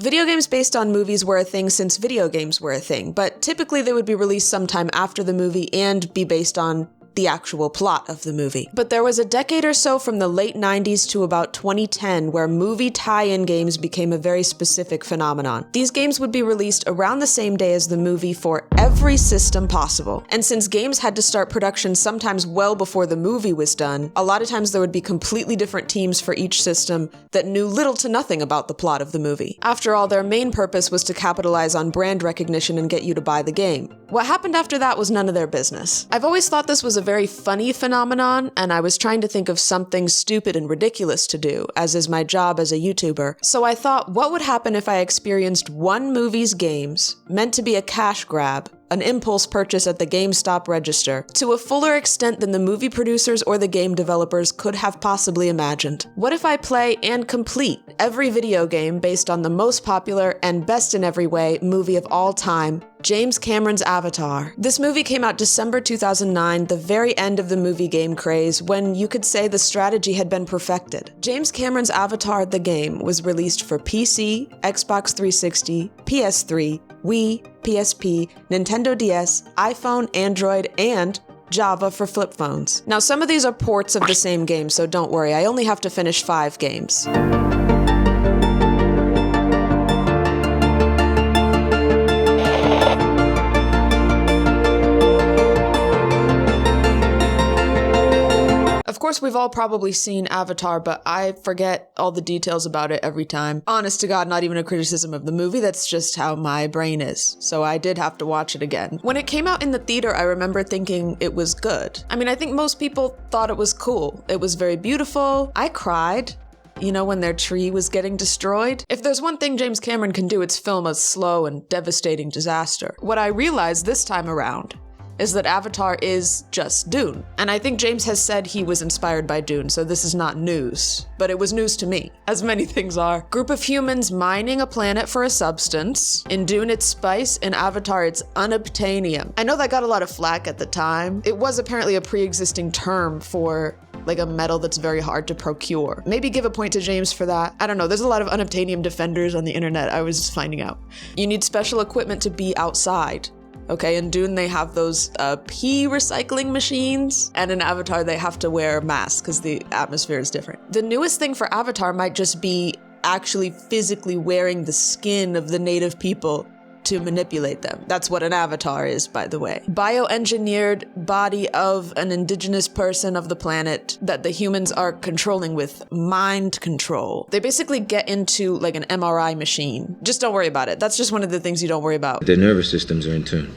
Video games based on movies were a thing since video games were a thing, but typically they would be released sometime after the movie and be based on the actual plot of the movie. But there was a decade or so from the late 90s to about 2010 where movie tie-in games became a very specific phenomenon. These games would be released around the same day as the movie for every system possible. And since games had to start production sometimes well before the movie was done, a lot of times there would be completely different teams for each system that knew little to nothing about the plot of the movie. After all, their main purpose was to capitalize on brand recognition and get you to buy the game. What happened after that was none of their business. I've always thought this was a very funny phenomenon, and I was trying to think of something stupid and ridiculous to do, as is my job as a YouTuber. So I thought, what would happen if I experienced one movie's games, meant to be a cash grab, an impulse purchase at the GameStop register, to a fuller extent than the movie producers or the game developers could have possibly imagined? What if I play and complete every video game based on the most popular and best in every way movie of all time, James Cameron's Avatar? This movie came out December 2009, the very end of the movie game craze, when you could say the strategy had been perfected. James Cameron's Avatar, the game, was released for PC, Xbox 360, PS3, Wii, PSP, Nintendo DS, iPhone, Android, and Java for flip phones. Now, some of these are ports of the same game, so don't worry, I only have to finish 5 games. Of course, we've all probably seen Avatar, but I forget all the details about it every time. Honest to God, not even a criticism of the movie, that's just how my brain is. So I did have to watch it again. When it came out in the theater, I remember thinking it was good. I mean, I think most people thought it was cool. It was very beautiful. I cried. You know, when their tree was getting destroyed? If there's one thing James Cameron can do, it's film a slow and devastating disaster. What I realized this time around is that Avatar is just Dune. And I think James has said he was inspired by Dune, so this is not news. But it was news to me, as many things are. Group of humans mining a planet for a substance. In Dune, it's spice. In Avatar, it's unobtainium. I know that got a lot of flack at the time. It was apparently a pre-existing term for like a metal that's very hard to procure. Maybe give a point to James for that. I don't know, there's a lot of unobtainium defenders on the internet, I was just finding out. You need special equipment to be outside. Okay, in Dune they have those pee recycling machines, and in Avatar they have to wear masks because the atmosphere is different. The newest thing for Avatar might just be actually physically wearing the skin of the native people to manipulate them. That's what an avatar is, by the way. Bioengineered body of an indigenous person of the planet that the humans are controlling with mind control. They basically get into like an MRI machine. Just don't worry about it. That's just one of the things you don't worry about. Their nervous systems are in tune.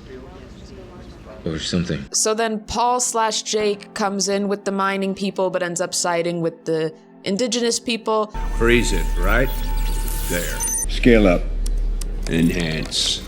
Or something. So then Paul/Jake comes in with the mining people, but ends up siding with the indigenous people. Freeze it, right? There. Scale up. Enhance.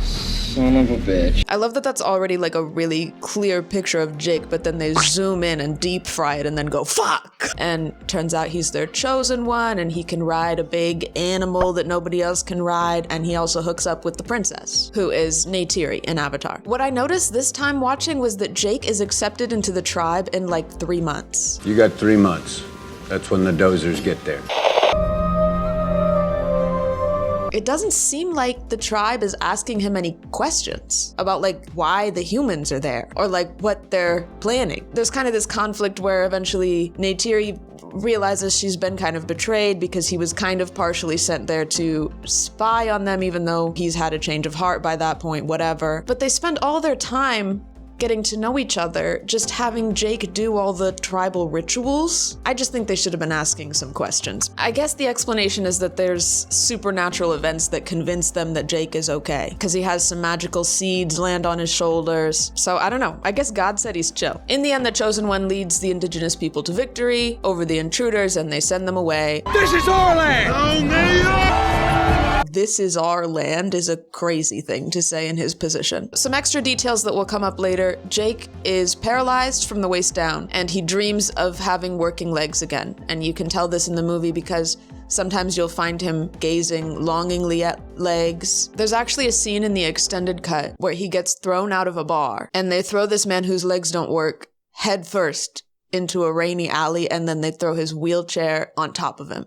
Son of a bitch. I love that that's already like a really clear picture of Jake, but then they zoom in and deep fry it and then go, fuck! And turns out he's their chosen one, and he can ride a big animal that nobody else can ride, and he also hooks up with the princess, who is Neytiri in Avatar. What I noticed this time watching was that Jake is accepted into the tribe in like 3 months. You got 3 months. That's when the dozers get there. It doesn't seem like the tribe is asking him any questions about like why the humans are there or like what they're planning. There's kind of this conflict where eventually Neytiri realizes she's been kind of betrayed because he was kind of partially sent there to spy on them, even though he's had a change of heart by that point, whatever. But they spend all their time getting to know each other, just having Jake do all the tribal rituals. I just think they should have been asking some questions. I guess the explanation is that there's supernatural events that convince them that Jake is okay, because he has some magical seeds land on his shoulders. So I don't know, I guess God said he's chill. In the end, the Chosen One leads the indigenous people to victory over the intruders, and they send them away. This is our land! This is our land is a crazy thing to say in his position. Some extra details that will come up later. Jake is paralyzed from the waist down, and he dreams of having working legs again. And you can tell this in the movie because sometimes you'll find him gazing longingly at legs. There's actually a scene in the extended cut where he gets thrown out of a bar, and they throw this man whose legs don't work head first into a rainy alley, and then they throw his wheelchair on top of him.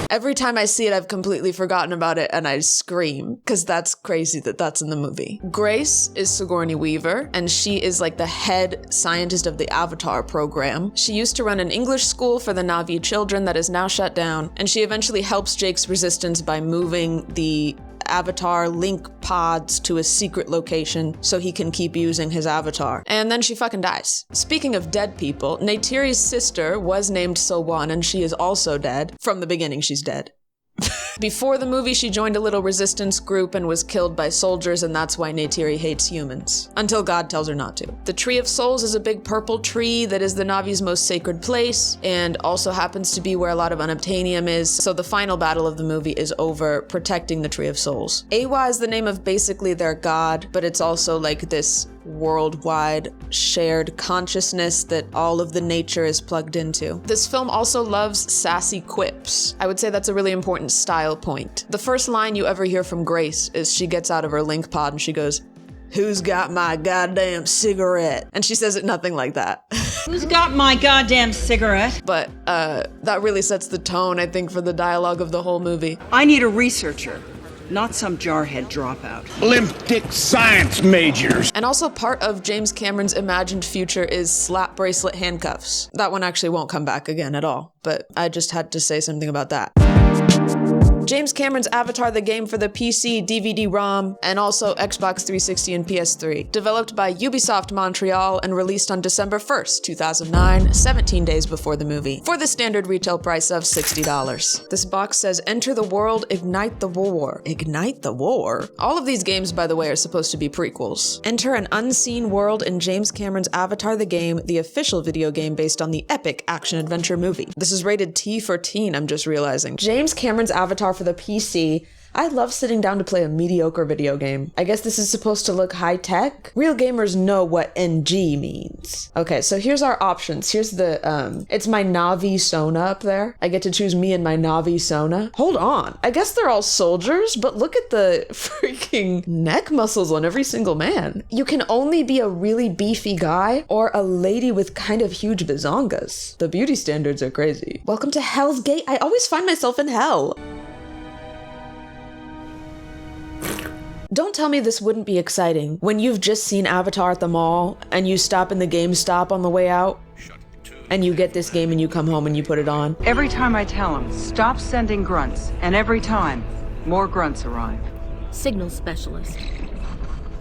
Every time I see it, I've completely forgotten about it and I scream, because that's crazy that that's in the movie. Grace is Sigourney Weaver, and she is like the head scientist of the Avatar program. She used to run an English school for the Na'vi children that is now shut down, and she eventually helps Jake's resistance by moving the Avatar link pods to a secret location so he can keep using his avatar. And then she fucking dies. Speaking of dead people, Neytiri's sister was named Silwan, and she is also dead. From the beginning, she's dead. Before the movie, she joined a little resistance group and was killed by soldiers, and that's why Neytiri hates humans. Until God tells her not to. The Tree of Souls is a big purple tree that is the Na'vi's most sacred place, and also happens to be where a lot of unobtainium is, so the final battle of the movie is over protecting the Tree of Souls. Eywa is the name of basically their god, but it's also like this worldwide shared consciousness that all of the nature is plugged into. This film also loves sassy quips. I would say that's a really important style point. The first line you ever hear from Grace is she gets out of her link pod and she goes, "Who's got my goddamn cigarette?" And she says it nothing like that. Who's got my goddamn cigarette? But that really sets the tone, I think, for the dialogue of the whole movie. I need a researcher, not some jarhead dropout. Limp dick science majors. And also part of James Cameron's imagined future is slap bracelet handcuffs. That one actually won't come back again at all, but I just had to say something about that. James Cameron's Avatar the game for the PC, DVD-ROM, and also Xbox 360 and PS3. Developed by Ubisoft Montreal and released on December 1st, 2009, 17 days before the movie, for the standard retail price of $60. This box says, "Enter the world, ignite the war." Ignite the war? All of these games, by the way, are supposed to be prequels. Enter an unseen world in James Cameron's Avatar the game, the official video game based on the epic action-adventure movie. This is rated T for teen, I'm just realizing. James Cameron's Avatar for the PC. I love sitting down to play a mediocre video game. I guess this is supposed to look high-tech? Real gamers know what NG means. Okay, so here's our options. Here's the, it's my Na'vi Sona up there. I get to choose me and my Na'vi Sona. Hold on. I guess they're all soldiers, but look at the freaking neck muscles on every single man. You can only be a really beefy guy or a lady with kind of huge bazongas. The beauty standards are crazy. Welcome to Hell's Gate. I always find myself in hell. Don't tell me this wouldn't be exciting when you've just seen Avatar at the mall and you stop in the GameStop on the way out and you get this game and you come home and you put it on. Every time I tell him, stop sending grunts, and every time, more grunts arrive. Signal specialist.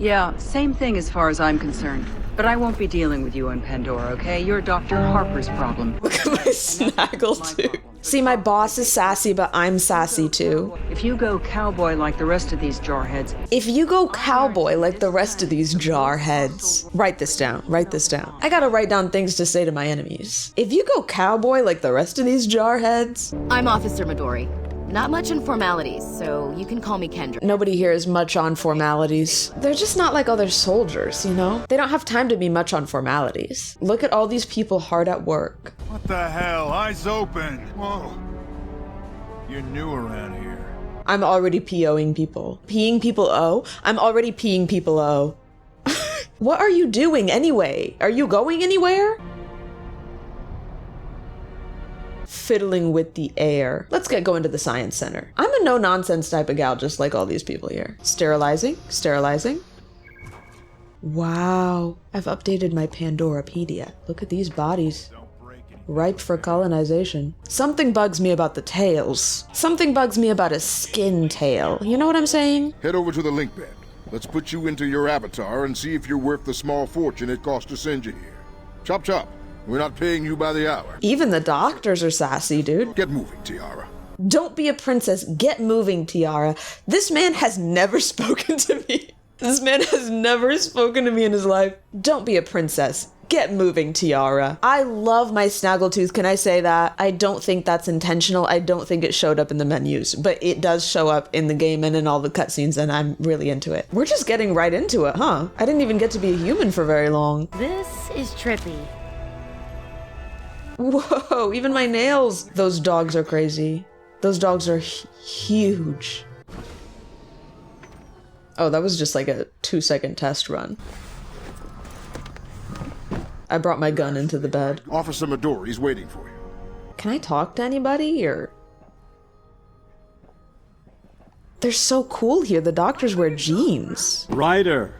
Yeah, same thing as far as I'm concerned. But I won't be dealing with you in Pandora, okay? You're Dr. Harper's problem. Look at my snaggle too. See, my boss is sassy, but I'm sassy too. If you go cowboy like the rest of these jarheads... If you go cowboy like the rest of these jarheads... Write this down, write this down. I gotta write down things to say to my enemies. If you go cowboy like the rest of these jarheads... I'm Officer Midori. Not much in formalities, so you can call me Kendra. Nobody here is much on formalities. They're just not like other soldiers, you know? They don't have time to be much on formalities. Look at all these people hard at work. What the hell? Eyes open. Whoa. You're new around here. I'm already POing people. Peeing people O? I'm already peeing people O. What are you doing anyway? Are you going anywhere? Fiddling with the air. Let's get going to the science center. I'm a no-nonsense type of gal, just like all these people here. Sterilizing, sterilizing. Wow, I've updated my Pandorapedia. Look at these bodies. Ripe for colonization. Something bugs me about the tails. Something bugs me about a skin tail. You know what I'm saying? Head over to the link bed. Let's put you into your avatar and see if you're worth the small fortune it cost to send you here. Chop chop. We're not paying you by the hour. Even the doctors are sassy, dude. Get moving, Tiara. Don't be a princess. Get moving, Tiara. This man has never spoken to me. This man has never spoken to me in his life. Don't be a princess. Get moving, Tiara. I love my Snaggletooth, can I say that? I don't think that's intentional. I don't think it showed up in the menus, but it does show up in the game and in all the cutscenes, and I'm really into it. We're just getting right into it, huh? I didn't even get to be a human for very long. This is trippy. Whoa, even my nails. Those dogs are crazy. Those dogs are huge. Oh, that was just like a 2-second test run. I brought my gun into the bed. Officer Midori's waiting for you. Can I talk to anybody, or They're so cool here. The doctors wear jeans. Ryder,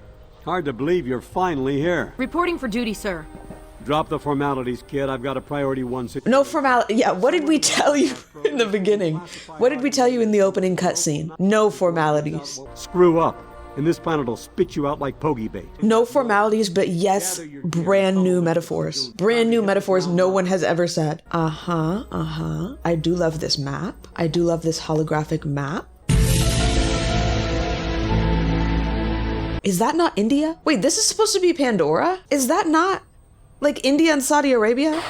hard to believe you're finally here. Reporting for duty, sir. Drop the formalities, kid. I've got a priority one situation. No formality. Yeah, what did we tell you in the beginning? What did we tell you in the opening cutscene? No formalities. Screw up, and this planet will spit you out like pogey bait. No formalities, but yes, brand new metaphors. Brand new metaphors no one has ever said. I do love this map. I do love this holographic map. Is that not India? Wait, this is supposed to be Pandora? Is that not like India and Saudi Arabia?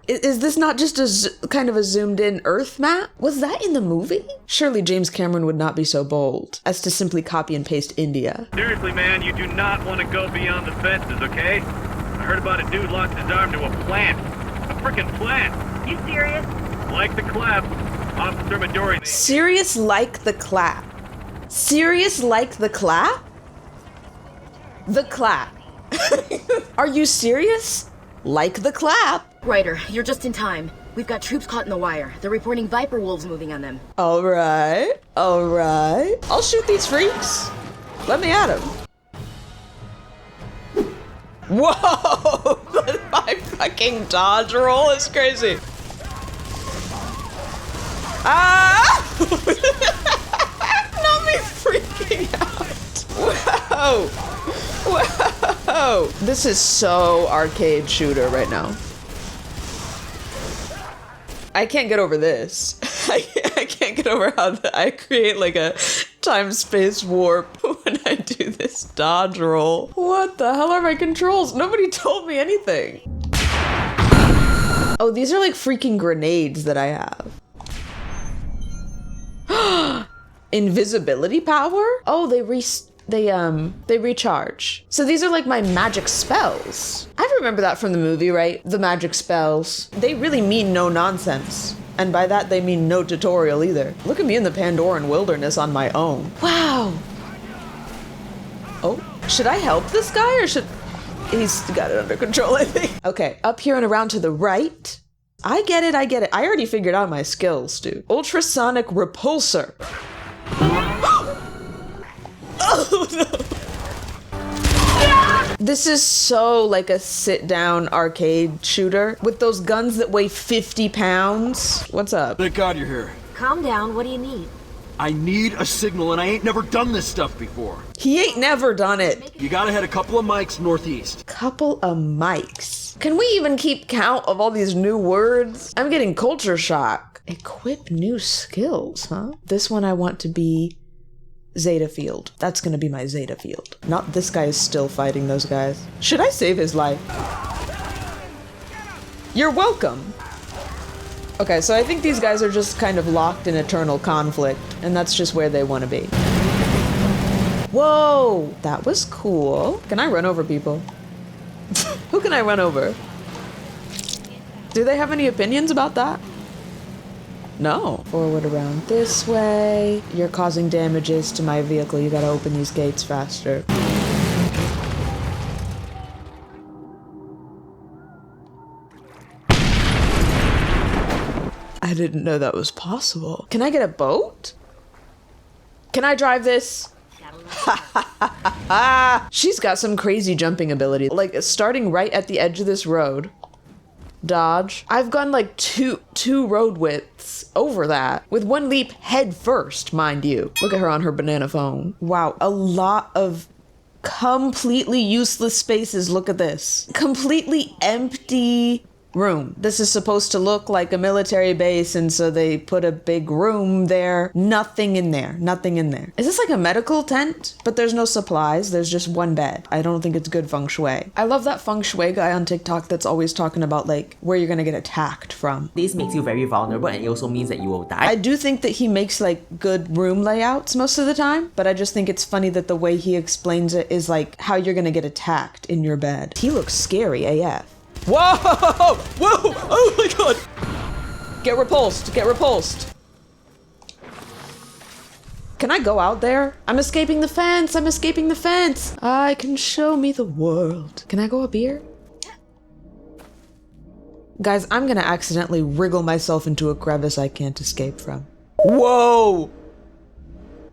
Is this not just a kind of a zoomed in Earth map? Was that in the movie? Surely James Cameron would not be so bold as to simply copy and paste India. Seriously, man, you do not want to go beyond the fences, okay? I heard about a dude lost his arm to a plant. A frickin' plant. You serious? Like the clap. Officer Midori. Serious like the clap. Serious like the clap? The clap. Are you serious? Like the clap. Ryder, you're just in time. We've got troops caught in the wire. They're reporting Viper wolves moving on them. All right. I'll shoot these freaks. Let me at them. Whoa! My fucking dodge roll is crazy. Ah! Not me freaking out. Wow. Whoa! This is so arcade shooter right now. I can't get over this. I can't get over how I create like a time-space warp when I do this dodge roll. What the hell are my controls? Nobody told me anything. Oh, these are like freaking grenades that I have. Invisibility power? Oh, they recharge. So these are like my magic spells. I remember that from the movie, right? The magic spells. They really mean no nonsense. And by that, they mean no tutorial either. Look at me in the Pandoran wilderness on my own. Wow. Oh, should I help this guy or should... He's got it under control, I think. Okay, up here and around to the right. I get it. I already figured out my skills, dude. Ultrasonic repulsor. Oh no! This is so like a sit-down arcade shooter with those guns that weigh 50 pounds. What's up? Thank God you're here. Calm down, what do you need? I need a signal and I ain't never done this stuff before. He ain't never done it. You gotta head a couple of mics northeast. Couple of mics. Can we even keep count of all these new words? I'm getting culture shock. Equip new skills, huh? This one I want to be Zeta Field. That's gonna be my Zeta Field. Not this guy is still fighting those guys. Should I save his life? You're welcome. Okay, so I think these guys are just kind of locked in eternal conflict, and that's just where they want to be. Whoa! That was cool. Can I run over people? Who can I run over? Do they have any opinions about that? No. Forward around this way. You're causing damages to my vehicle. You gotta open these gates faster. I didn't know that was possible. Can I get a boat? Can I drive this? She's got some crazy jumping ability. Like starting right at the edge of this road. Dodge. I've gone like two road widths over that with one leap head first, mind you. Look at her on her banana phone. Wow, a lot of completely useless spaces. Look at this. Completely empty room. This is supposed to look like a military base, and so they put a big room there. Nothing in there. Nothing in there. Is this like a medical tent? But there's no supplies. There's just one bed. I don't think it's good feng shui. I love that feng shui guy on TikTok that's always talking about like where you're gonna get attacked from. This makes you very vulnerable and it also means that you will die. I do think that he makes like good room layouts most of the time, but I just think it's funny that the way he explains it is like how you're gonna get attacked in your bed. He looks scary AF. Whoa! Whoa! Oh my god! Get repulsed! Get repulsed! Can I go out there? I'm escaping the fence! I'm escaping the fence! I can show me the world. Can I go up here? Guys, I'm gonna accidentally wriggle myself into a crevice I can't escape from. Whoa!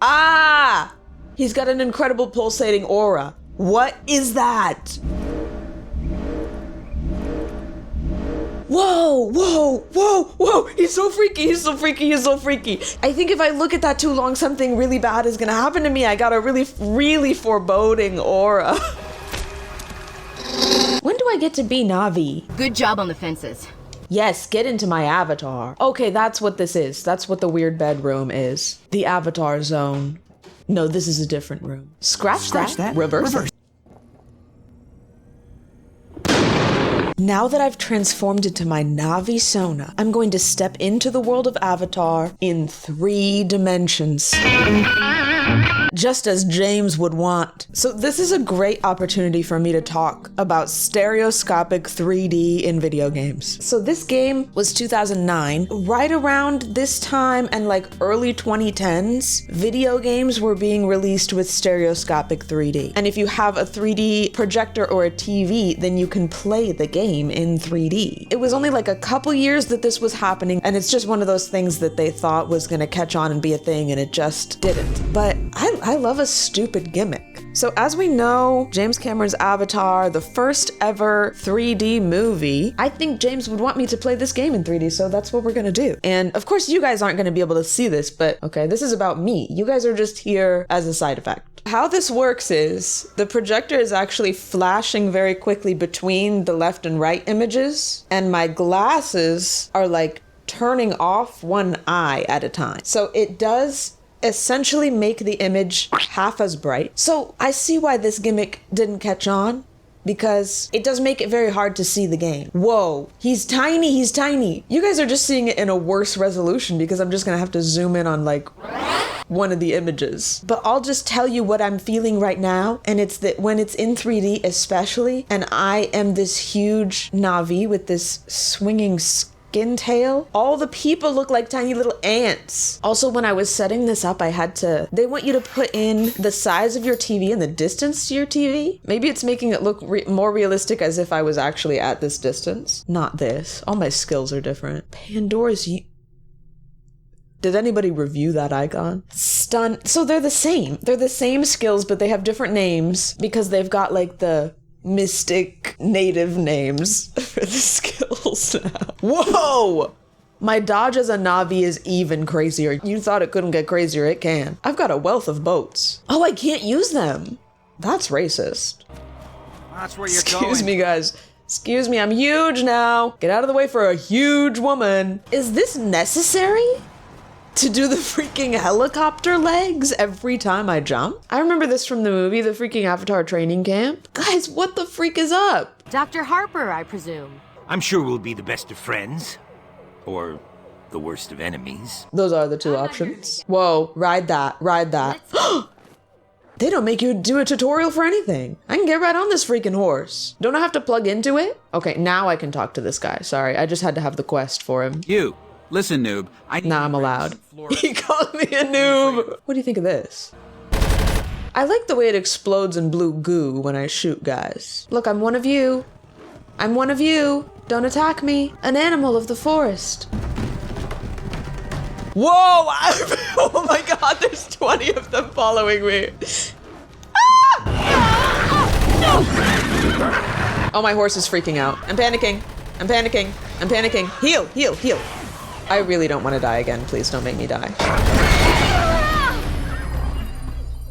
Ah! He's got an incredible pulsating aura. What is that? Whoa, whoa, whoa, whoa. He's so freaky, he's so freaky, he's so freaky. I think if I look at that too long, something really bad is gonna happen to me. I got a really, really foreboding aura. When do I get to be Na'vi? Good job on the fences. Yes, get into my avatar. Okay, that's what this is. That's what the weird bedroom is. The avatar zone. No, this is a different room. Scratch that. Reverse. Now that I've transformed into my Na'vi Sona, I'm going to step into the world of Avatar in 3 dimensions. Just as James would want. So this is a great opportunity for me to talk about stereoscopic 3D in video games. So this game was 2009. Right around this time and like early 2010s, video games were being released with stereoscopic 3D. And if you have a 3D projector or a TV, then you can play the game in 3D. It was only like a couple years that this was happening, and it's just one of those things that they thought was gonna catch on and be a thing, and it just didn't. But I love a stupid gimmick. So as we know, James Cameron's Avatar, the first ever 3D movie, I think James would want me to play this game in 3D, so that's what we're gonna do. And of course you guys aren't gonna be able to see this, but okay, this is about me. You guys are just here as a side effect. How this works is the projector is actually flashing very quickly between the left and right images, and my glasses are like turning off one eye at a time. So it does essentially make the image half as bright. So I see why this gimmick didn't catch on, because it does make it very hard to see the game. Whoa, he's tiny, he's tiny. You guys are just seeing it in a worse resolution because I'm just gonna have to zoom in on like one of the images. But I'll just tell you what I'm feeling right now, and it's that when it's in 3D especially, and I am this huge Na'vi with this swinging skin tail, all the people look like tiny little ants. Also, when I was setting this up, they want you to put in the size of your TV and the distance to your TV. Maybe it's making it look more realistic, as if I was actually at this distance. Not this. All my skills are different. Pandora's... Did anybody review that icon? Stun. So they're the same. They're the same skills, but they have different names because they've got like the mystic native names for the skills now. Whoa! My dodge as a Na'vi is even crazier. You thought it couldn't get crazier, it can. I've got a wealth of boats. Oh, I can't use them. That's racist. That's where you're going. Excuse me, guys. Excuse me, I'm huge now. Get out of the way for a huge woman. Is this necessary? To do the freaking helicopter legs every time I jump? I remember this from the movie, the freaking Avatar training camp. Guys, what the freak is up? Dr. Harper, I presume. I'm sure we'll be the best of friends. Or the worst of enemies. Those are the 2 options. Whoa, ride that, ride that. They don't make you do a tutorial for anything. I can get right on this freaking horse. Don't I have to plug into it? Okay, now I can talk to this guy. Sorry, I just had to have the quest for him. You. Listen, noob. Nah, I'm allowed. He called me a noob. What do you think of this? I like the way it explodes in blue goo when I shoot guys. Look, I'm one of you. I'm one of you. Don't attack me. An animal of the forest. Whoa! Oh my god, there's 20 of them following me. Ah! Oh, my horse is freaking out. I'm panicking. I'm panicking. I'm panicking. Heal, heal, heal. I really don't want to die again. Please don't make me die.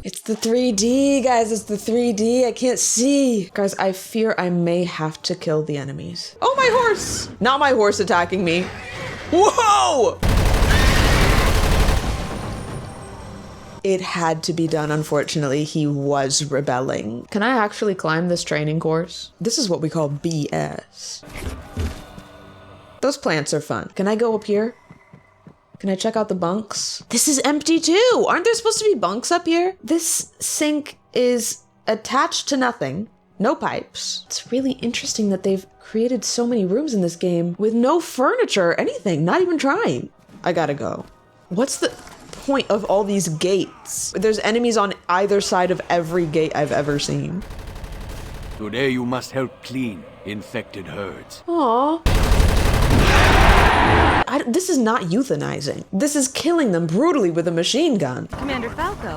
It's the 3D, guys. It's the 3D. I can't see. Guys, I fear I may have to kill the enemies. Oh, my horse! Not my horse attacking me. Whoa! It had to be done, unfortunately. He was rebelling. Can I actually climb this training course? This is what we call BS. Those plants are fun. Can I go up here? Can I check out the bunks? This is empty too! Aren't there supposed to be bunks up here? This sink is attached to nothing. No pipes. It's really interesting that they've created so many rooms in this game with no furniture or anything, not even trying. I gotta go. What's the point of all these gates? There's enemies on either side of every gate I've ever seen. Today you must help clean infected herds. Aww. this is not euthanizing. This is killing them brutally with a machine gun. Commander Falco.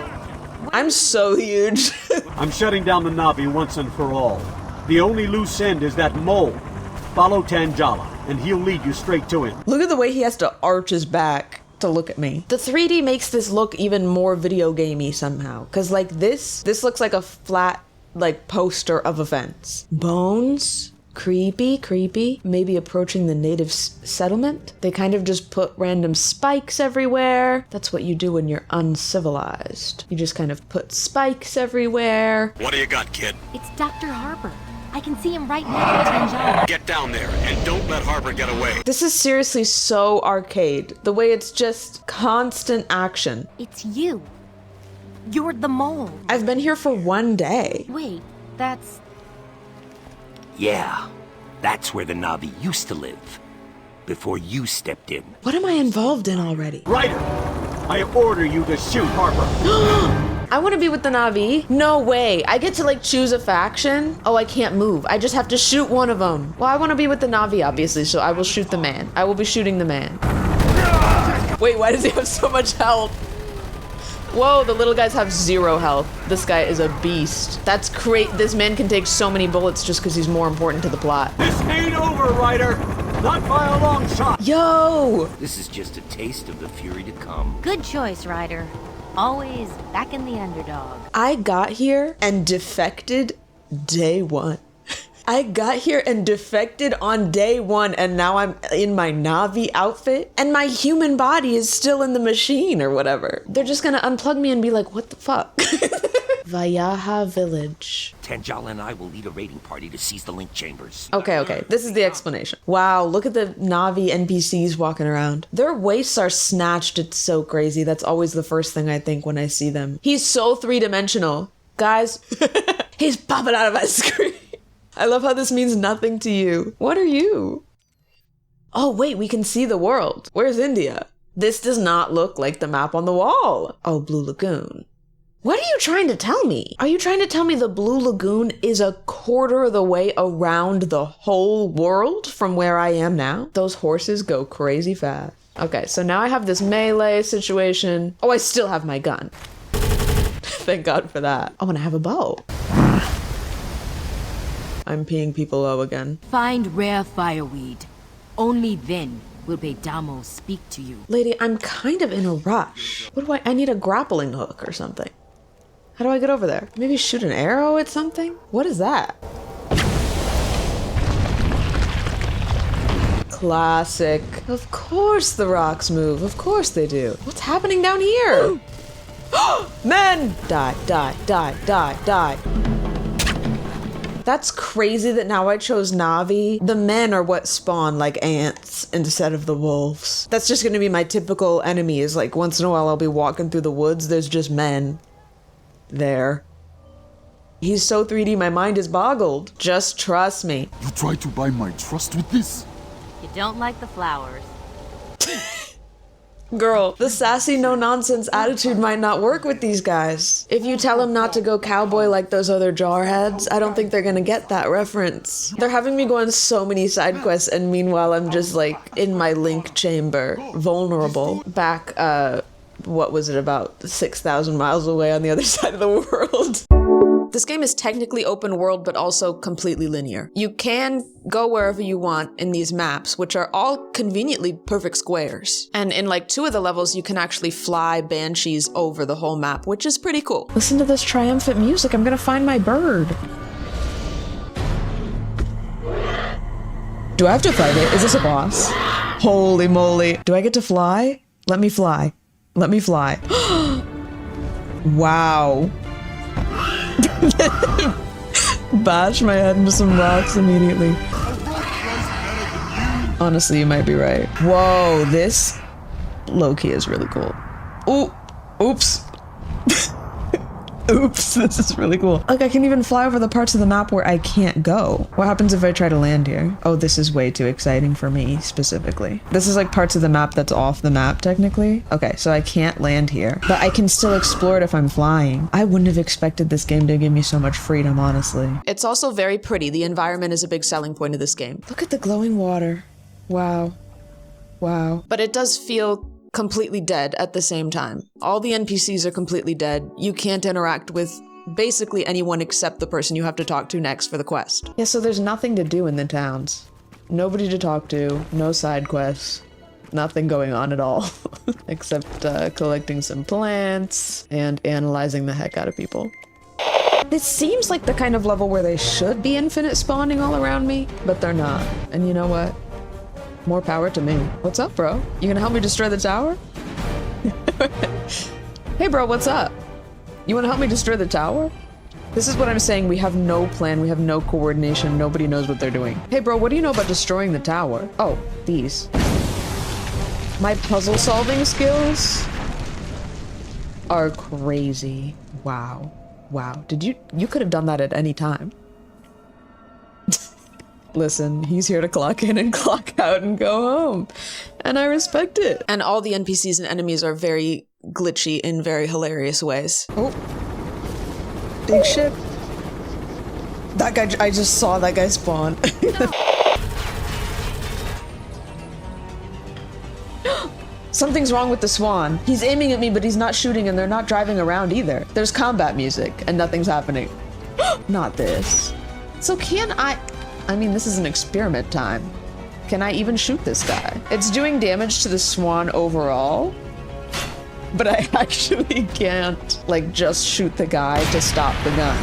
I'm so huge. I'm shutting down the Na'vi once and for all. The only loose end is that mole. Follow Tangela, and he'll lead you straight to him. Look at the way he has to arch his back to look at me. The 3D makes this look even more video gamey somehow. Cause like this looks like a flat, like, poster of a fence. Bones? Creepy. Maybe approaching the native settlement? They kind of just put random spikes everywhere. That's what you do when you're uncivilized. You just kind of put spikes everywhere. What do you got, kid? It's Dr. Harper. I can see him right now to Tangela. Get down there, and don't let Harper get away. This is seriously so arcade. The way it's just constant action. It's you. You're the mole. I've been here for 1 day. Wait, that's... Yeah, that's where the Na'vi used to live. Before you stepped in. What am I involved in already? Ryder, I order you to shoot Harper. I want to be with the Na'vi. No way. I get to like choose a faction. Oh, I can't move. I just have to shoot one of them. Well, I want to be with the Na'vi, obviously, so I will shoot the man. I will be shooting the man. Wait, why does he have so much health? Whoa, the little guys have 0 health. This guy is a beast. That's great. This man can take so many bullets just because he's more important to the plot. This ain't over, Ryder. Not by a long shot. Yo! This is just a taste of the fury to come. Good choice, Ryder. Always back in the underdog. I got here and defected day 1. I got here and defected on day 1, and now I'm in my Na'vi outfit, and my human body is still in the machine or whatever. They're just gonna unplug me and be like, what the fuck? Vayaha Village. Tangela and I will lead a raiding party to seize the link chambers. Okay, this is the explanation. Wow, look at the Na'vi NPCs walking around. Their waists are snatched, it's so crazy. That's always the first thing I think when I see them. He's so 3-dimensional. Guys, he's popping out of my screen. I love how this means nothing to you. What are you? Oh wait, we can see the world. Where's India? This does not look like the map on the wall. Oh, Blue Lagoon. What are you trying to tell me? Are you trying to tell me the Blue Lagoon is a quarter of the way around the whole world from where I am now? Those horses go crazy fast. Okay, so now I have this melee situation. Oh, I still have my gun. Thank God for that. Oh, and I have a bow. I'm peeing people low again. Find rare fireweed. Only then will Beidamo speak to you. Lady, I'm kind of in a rush. What do I need a grappling hook or something. How do I get over there? Maybe shoot an arrow at something? What is that? Classic. Of course the rocks move. Of course they do. What's happening down here? Men! Die. That's crazy that now I chose Na'vi. The men are what spawn like ants instead of the wolves. That's just gonna be my typical enemy, is like once in a while I'll be walking through the woods, there's just men there. He's so 3D, my mind is boggled. Just trust me. You try to buy my trust with this? You don't like the flowers. Girl, the sassy no-nonsense attitude might not work with these guys. If you tell them not to go cowboy like those other jarheads, I don't think they're gonna get that reference. They're having me go on so many side quests, and meanwhile I'm just like in my link chamber, vulnerable. Back, what was it, about 6,000 miles away on the other side of the world. This game is technically open world, but also completely linear. You can go wherever you want in these maps, which are all conveniently perfect squares. And in like 2 of the levels, you can actually fly banshees over the whole map, which is pretty cool. Listen to this triumphant music. I'm gonna find my bird. Do I have to fight it? Is this a boss? Holy moly. Do I get to fly? Let me fly. Let me fly. Wow. Bash my head into some rocks immediately. Honestly, you might be right. Whoa, this low-key is really cool. Ooh, oops. Oops, this is really cool. Like, I can even fly over the parts of the map where I can't go. What happens if I try to land here? Oh, this is way too exciting for me, specifically. This is like parts of the map that's off the map, technically. Okay, so I can't land here, but I can still explore it if I'm flying. I wouldn't have expected this game to give me so much freedom, honestly. It's also very pretty. The environment is a big selling point of this game. Look at the glowing water. Wow. Wow. But it does feel completely dead at the same time. All the NPCs are completely dead. You can't interact with basically anyone except the person you have to talk to next for the quest. Yeah, so there's nothing to do in the towns. Nobody to talk to, no side quests, nothing going on at all. Except collecting some plants and analyzing the heck out of people. This seems like the kind of level where they should be infinite spawning all around me, but they're not. And you know what? More power to me. What's up, bro? You gonna help me destroy the tower? Hey, bro, what's up? You wanna help me destroy the tower? This is what I'm saying. We have no plan. We have no coordination. Nobody knows what they're doing. Hey, bro, what do you know about destroying the tower? Oh, these. My puzzle solving skills are crazy. Wow. Wow. You could have done that at any time. Listen, he's here to clock in and clock out and go home. And I respect it. And all the NPCs and enemies are very glitchy in very hilarious ways. Oh. Big ship. That guy, I just saw that guy spawn. Something's wrong with the swan. He's aiming at me, but he's not shooting and they're not driving around either. There's combat music and nothing's happening. Not this. So can I mean, this is an experiment time. Can I even shoot this guy? It's doing damage to the swan overall, but I actually can't, like, just shoot the guy to stop the gun.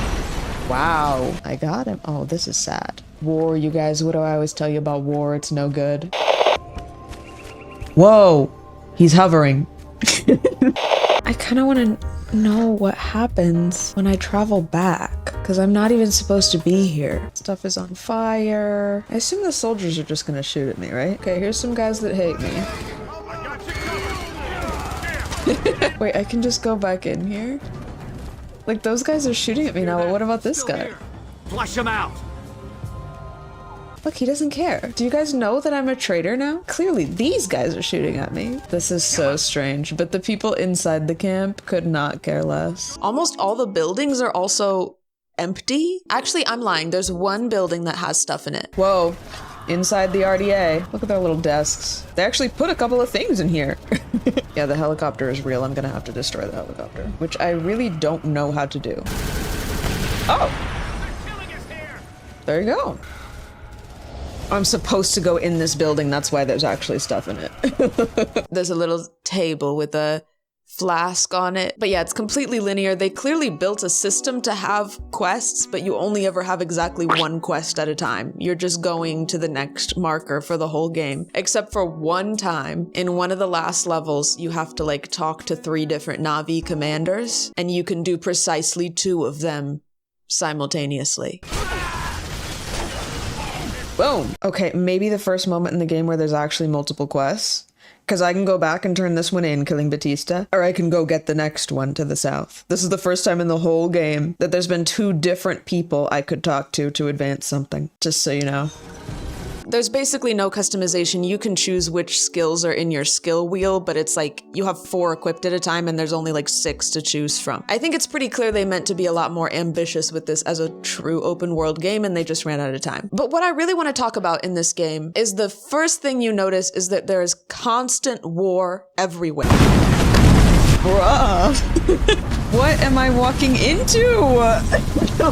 Wow, I got him. Oh, this is sad. War, you guys, what do I always tell you about war? It's no good. Whoa, he's hovering. I kind of want to know what happens when I travel back, because I'm not even supposed to be here. Stuff is on fire. I assume the soldiers are just gonna shoot at me, right? Okay, here's some guys that hate me. Wait, I can just go back in here? Like, those guys are shooting at me now, but what about this guy? Flush him out! Look, he doesn't care. Do you guys know that I'm a traitor now? Clearly, these guys are shooting at me. This is so strange, but the people inside the camp could not care less. Almost all the buildings are also empty. Actually, I'm lying. There's one building that has stuff in it. Whoa. Inside the RDA. Look at their little desks. They actually put a couple of things in here. Yeah, the helicopter is real. I'm gonna have to destroy the helicopter, which I really don't know how to do. Oh! There you go. I'm supposed to go in this building, that's why there's actually stuff in it. There's a little table with a flask on it. But yeah, it's completely linear. They clearly built a system to have quests, but you only ever have exactly one quest at a time. You're just going to the next marker for the whole game. Except for one time, in one of the last levels, you have to like talk to 3 different Na'vi commanders, and you can do precisely 2 of them simultaneously. Boom. Okay, maybe the first moment in the game where there's actually multiple quests. Because I can go back and turn this one in, killing Batista, or I can go get the next one to the south. This is the first time in the whole game that there's been 2 different people I could talk to advance something, just so you know. There's basically no customization. You can choose which skills are in your skill wheel, but it's like you have 4 equipped at a time and there's only like 6 to choose from. I think it's pretty clear they meant to be a lot more ambitious with this as a true open world game and they just ran out of time. But what I really want to talk about in this game is the first thing you notice is that there is constant war everywhere. Bruh. What am I walking into?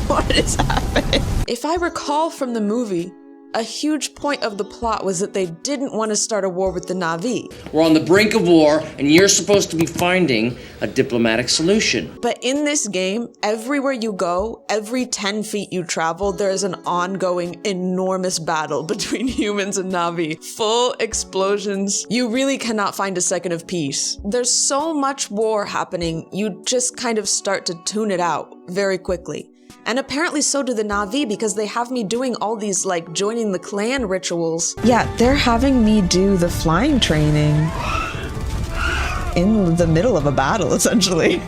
What is happening? If I recall from the movie, a huge point of the plot was that they didn't want to start a war with the Na'vi. We're on the brink of war, and you're supposed to be finding a diplomatic solution. But in this game, everywhere you go, every 10 feet you travel, there is an ongoing, enormous battle between humans and Na'vi. Full explosions. You really cannot find a second of peace. There's so much war happening, you just kind of start to tune it out very quickly. And apparently so do the Na'vi, because they have me doing all these, like, joining the clan rituals. Yeah, they're having me do the flying training in the middle of a battle, essentially.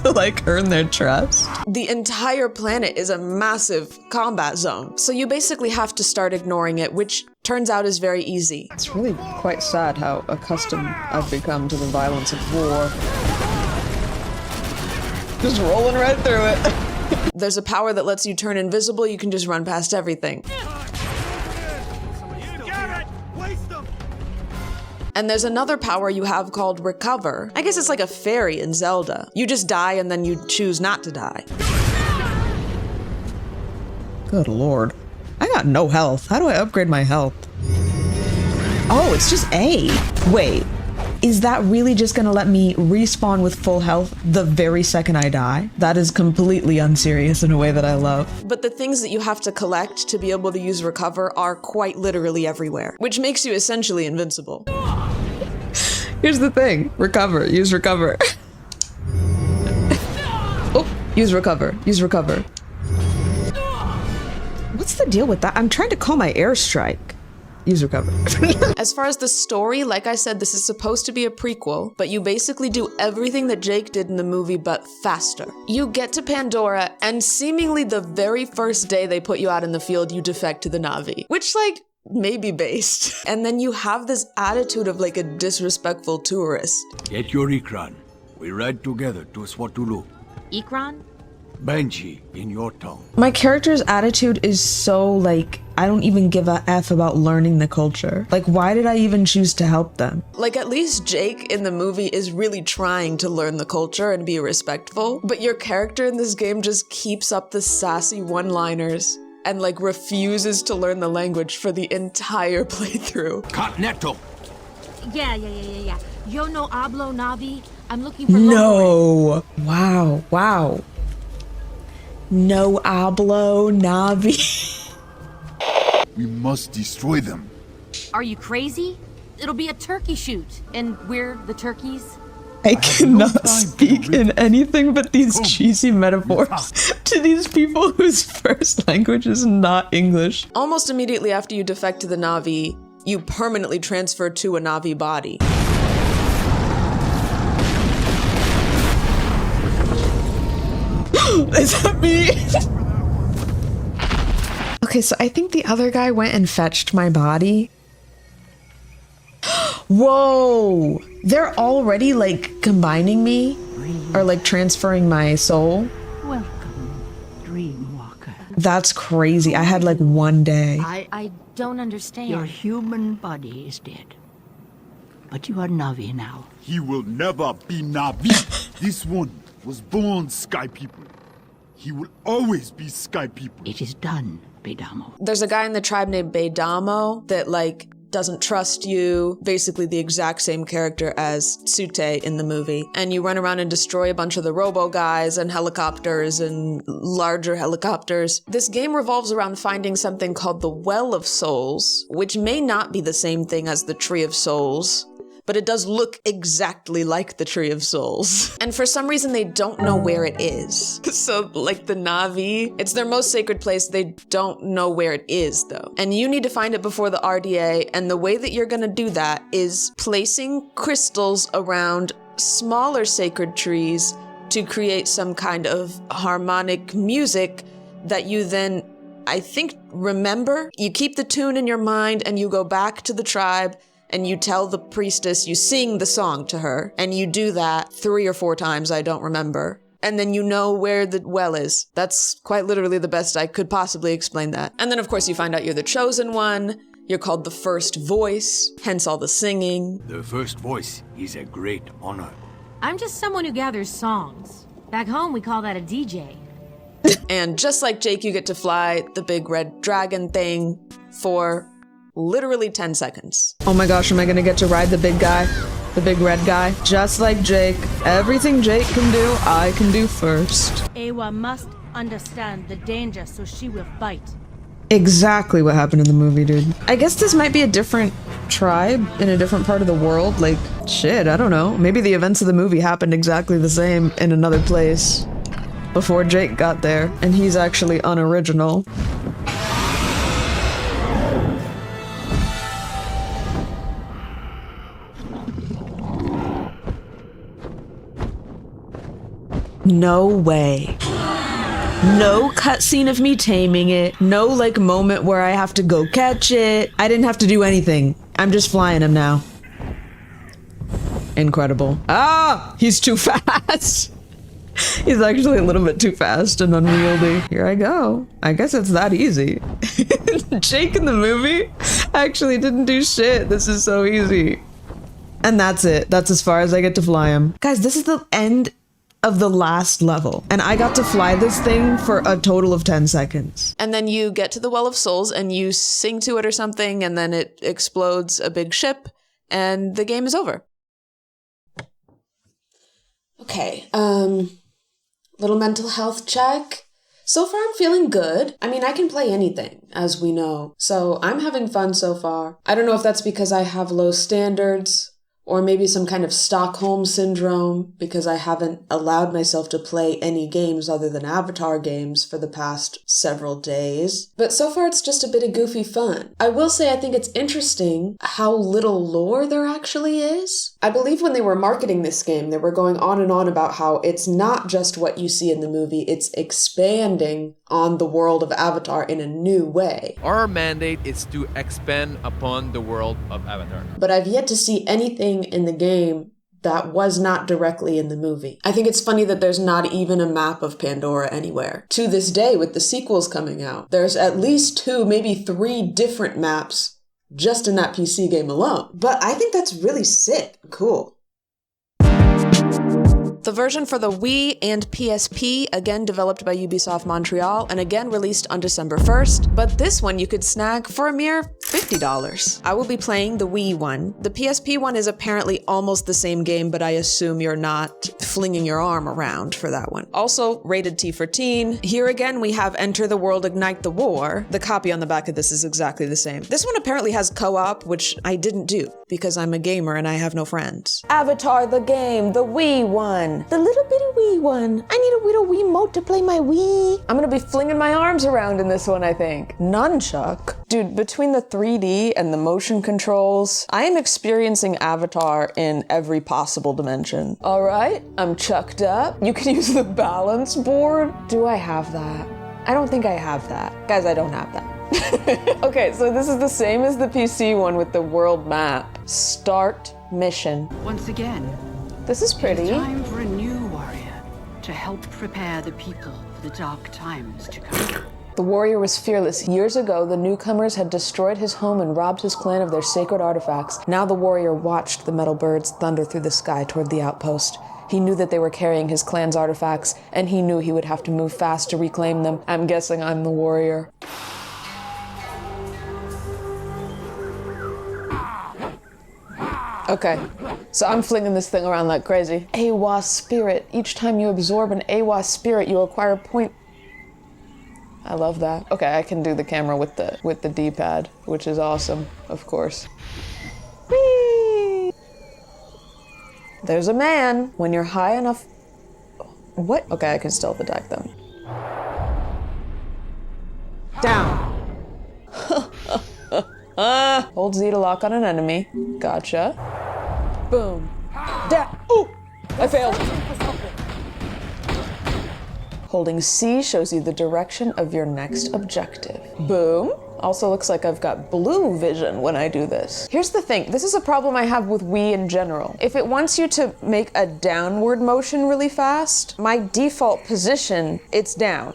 To, like, earn their trust. The entire planet is a massive combat zone, so you basically have to start ignoring it, which turns out is very easy. It's really quite sad how accustomed I've become to the violence of war. Just rolling right through it. There's a power that lets you turn invisible. You can just run past everything. You got it! Waste them! And there's another power you have called Recover. I guess it's like a fairy in Zelda. You just die and then you choose not to die. Good lord. I got no health. How do I upgrade my health? Oh, it's just A. Wait, is that really just gonna let me respawn with full health the very second I die? That is completely unserious in a way that I love. But the things that you have to collect to be able to use Recover are quite literally everywhere, which makes you essentially invincible. Here's the thing. Recover. Use Recover. Oh, use Recover. Use Recover. What's the deal with that? I'm trying to call my airstrike. Use Recover. As far as the story, like I said, this is supposed to be a prequel, but you basically do everything that Jake did in the movie, but faster. You get to Pandora, and seemingly the very first day they put you out in the field, you defect to the Na'vi. Which, like, may be based. And then you have this attitude of like a disrespectful tourist. Get your Ikran. We ride together to Swatulu. Ikran? Banshee, in your tongue. My character's attitude is so like, I don't even give a F about learning the culture. Like, why did I even choose to help them? Like, at least Jake in the movie is really trying to learn the culture and be respectful, but your character in this game just keeps up the sassy one-liners and like refuses to learn the language for the entire playthrough. Continental. Yeah. Yo no hablo Na'vi. I'm looking for No. Wow. No hablo Na'vi. We must destroy them. Are you crazy? It'll be a turkey shoot, and we're the turkeys. I cannot speak in anything but these cheesy metaphors to these people whose first language is not English. Almost immediately after you defect to the Na'vi, you permanently transfer to a Na'vi body. Is that me? Okay, so I think the other guy went and fetched my body. Whoa! They're already like combining me or like transferring my soul. Welcome, Dreamwalker. That's crazy. I had like one day. I don't understand. Your human body is dead. But you are Na'vi now. He will never be Na'vi. This one was born Sky People. He will always be Sky People. It is done, Beidamo. There's a guy in the tribe named Beidamo that like doesn't trust you, basically the exact same character as Sute in the movie. And you run around and destroy a bunch of the robo guys and helicopters and larger helicopters. This game revolves around finding something called the Well of Souls, which may not be the same thing as the Tree of Souls, but it does look exactly like the Tree of Souls. And for some reason, they don't know where it is. So like the Na'vi, it's their most sacred place. They don't know where it is though. And you need to find it before the RDA. And the way that you're gonna do that is placing crystals around smaller sacred trees to create some kind of harmonic music that you then, I think, remember. You keep the tune in your mind and you go back to the tribe and you tell the priestess, you sing the song to her, and you do that 3 or 4 times, I don't remember. And then you know where the well is. That's quite literally the best I could possibly explain that. And then of course you find out you're the chosen one, you're called the first voice, hence all the singing. The first voice is a great honor. I'm just someone who gathers songs. Back home we call that a DJ. And just like Jake, you get to fly the big red dragon thing for literally 10 seconds. Oh my gosh, am I gonna get to ride the big guy? The big red guy? Just like Jake, everything Jake can do, I can do first. Awa must understand the danger, so she will fight. Exactly what happened in the movie, dude. I guess this might be a different tribe in a different part of the world. Like, shit, I don't know. Maybe the events of the movie happened exactly the same in another place before Jake got there, and he's actually unoriginal. No way. No cutscene of me taming it. No like moment where I have to go catch it. I didn't have to do anything. I'm just flying him now. Incredible. Ah! He's too fast. He's actually a little bit too fast and unwieldy. Here I go. I guess it's that easy. Jake in the movie actually didn't do shit. This is so easy. And that's it. That's as far as I get to fly him. Guys, this is the end of the last level, and I got to fly this thing for a total of 10 seconds. And then you get to the Well of Souls and you sing to it or something, and then it explodes a big ship, and the game is over. Okay, little mental health check. So far I'm feeling good. I mean, I can play anything, as we know. So I'm having fun so far. I don't know if that's because I have low standards, or maybe some kind of Stockholm syndrome, because I haven't allowed myself to play any games other than Avatar games for the past several days. But so far it's just a bit of goofy fun. I will say I think it's interesting how little lore there actually is. I believe when they were marketing this game, they were going on and on about how it's not just what you see in the movie, it's expanding on the world of Avatar in a new way. Our mandate is to expand upon the world of Avatar. But I've yet to see anything in the game that was not directly in the movie. I think it's funny that there's not even a map of Pandora anywhere. To this day, with the sequels coming out, there's at least 2, maybe 3 different maps just in that PC game alone. But I think that's really sick. Cool. The version for the Wii and PSP, again developed by Ubisoft Montreal, and again released on December 1st, but this one you could snag for a mere $50. I will be playing the Wii one. The PSP one is apparently almost the same game, but I assume you're not flinging your arm around for that one. Also, rated T for teen. Here again we have Enter the World, Ignite the War. The copy on the back of this is exactly the same. This one apparently has co-op, which I didn't do, because I'm a gamer and I have no friends. Avatar the game, the Wii one. The little bitty Wii one. I need a little Wiimote to play my Wii. I'm gonna be flinging my arms around in this one, I think. Nunchuck. Dude, between the 3D and the motion controls, I am experiencing Avatar in every possible dimension. All right, I'm chucked up. You can use the balance board. Do I have that? I don't think I have that. Guys, I don't have that. Okay, so this is the same as the PC one with the world map. Start mission. Once again, this is pretty. It's time for a new warrior to help prepare the people for the dark times to come. The warrior was fearless. Years ago, the newcomers had destroyed his home and robbed his clan of their sacred artifacts. Now the warrior watched the metal birds thunder through the sky toward the outpost. He knew that they were carrying his clan's artifacts, and he knew he would have to move fast to reclaim them. I'm guessing I'm the warrior. Okay, so I'm flinging this thing around like crazy. Awa spirit. Each time you absorb an Awa spirit, you acquire point. I love that. Okay, I can do the camera with the D-pad, which is awesome, of course. Whee! There's a man. When you're high enough. What? Okay, I can stealth attack them. Down. Hold Z to lock on an enemy. Gotcha. Boom. Ooh! I failed. Holding C shows you the direction of your next objective. Boom. Also looks like I've got blue vision when I do this. Here's the thing. This is a problem I have with Wii in general. If it wants you to make a downward motion really fast, my default position, it's down,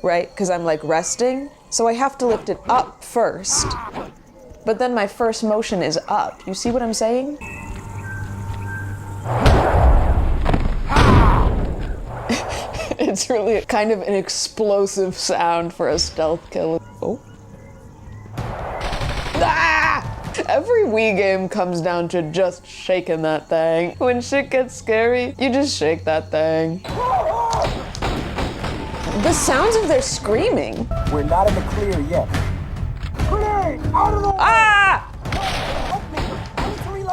right? Because I'm like resting. So I have to lift it up first. But then my first motion is up. You see what I'm saying? It's really kind of an explosive sound for a stealth kill. Oh. Ah! Every Wii game comes down to just shaking that thing. When shit gets scary, you just shake that thing. The sounds of their screaming. We're not in the clear yet. Out of the way! Ah!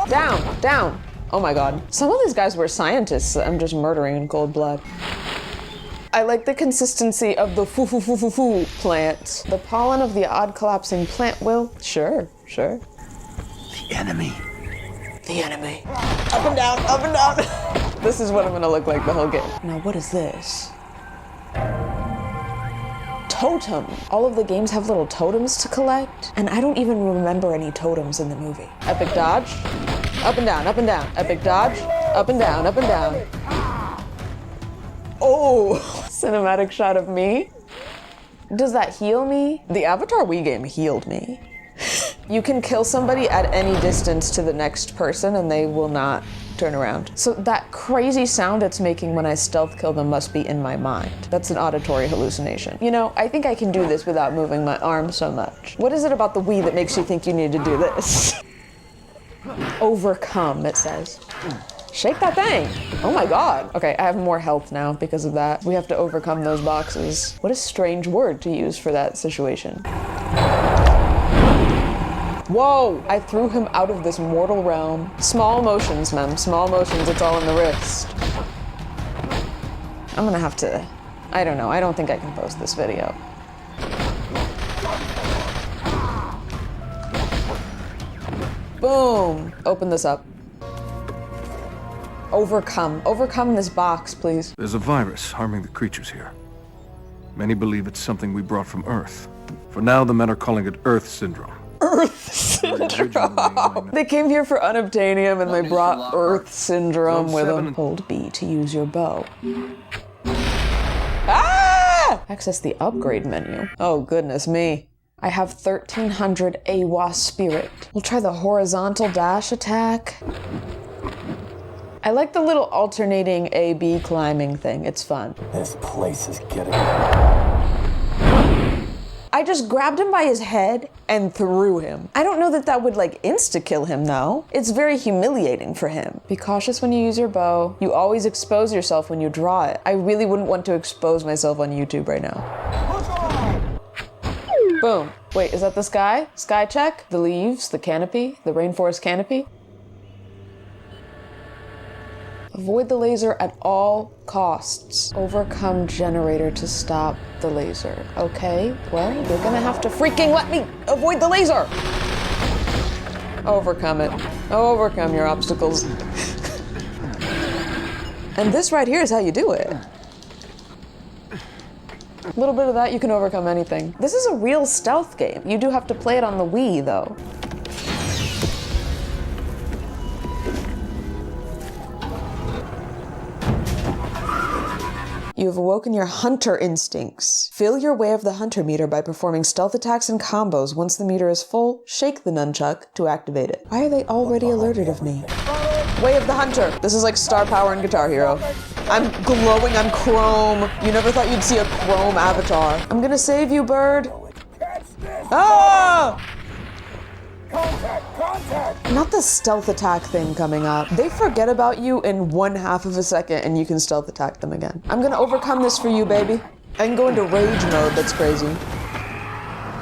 Down, down. Oh my god. Some of these guys were scientists that I'm just murdering in cold blood. I like the consistency of the foo plants. The pollen of the odd collapsing plant will. Sure. The enemy. The enemy. Up and down, up and down. This is what I'm gonna look like the whole game. Now, what is this? Totem. All of the games have little totems to collect, and I don't even remember any totems in the movie. Epic dodge. Up and down, up and down. Epic dodge. Up and down, up and down. Oh, cinematic shot of me. Does that heal me? The Avatar Wii game healed me. You can kill somebody at any distance to the next person and they will not turn around. So that crazy sound it's making when I stealth kill them must be in my mind. That's an auditory hallucination. You know, I think I can do this without moving my arm so much. What is it about the Wii that makes you think you need to do this? Overcome, it says. Shake that thing. Oh my god. Okay, I have more health now because of that. We have to overcome those boxes. What a strange word to use for that situation. Whoa! I threw him out of this mortal realm. Small motions, ma'am. Small motions, it's all in the wrist. I'm gonna have to... I don't know. I don't think I can post this video. Boom! Open this up. Overcome. Overcome this box, please. There's a virus harming the creatures here. Many believe it's something we brought from Earth. For now, the men are calling it Earth Syndrome. Earth Syndrome! They came here for unobtainium and they brought Earth Syndrome with them. Hold B to use your bow. Ah! Access the upgrade menu. Oh, goodness me. I have 1300 AWA spirit. We'll try the horizontal dash attack. I like the little alternating A-B climbing thing. It's fun. This place is getting... I just grabbed him by his head and threw him. I don't know that that would like insta-kill him though. It's very humiliating for him. Be cautious when you use your bow. You always expose yourself when you draw it. I really wouldn't want to expose myself on YouTube right now. Boom. Wait, is that the sky? Sky check? The leaves, the canopy, the rainforest canopy? Avoid the laser at all costs. Overcome generator to stop the laser. Okay, well, you're gonna have to freaking let me avoid the laser! Overcome it. Overcome your obstacles. And this right here is how you do it. A little bit of that, you can overcome anything. This is a real stealth game. You do have to play it on the Wii, though. You have awoken your hunter instincts. Fill your Way of the Hunter meter by performing stealth attacks and combos. Once the meter is full, shake the nunchuck to activate it. Why are they already alerted of me? Way of the Hunter. This is like star power in Guitar Hero. I'm glowing, I'm chrome. You never thought you'd see a chrome avatar. I'm gonna save you, bird. Ah! Contact! Not the stealth attack thing coming up. They forget about you in 1/2 of a second and you can stealth attack them again. I'm gonna overcome this for you, baby. I can go into rage mode, that's crazy.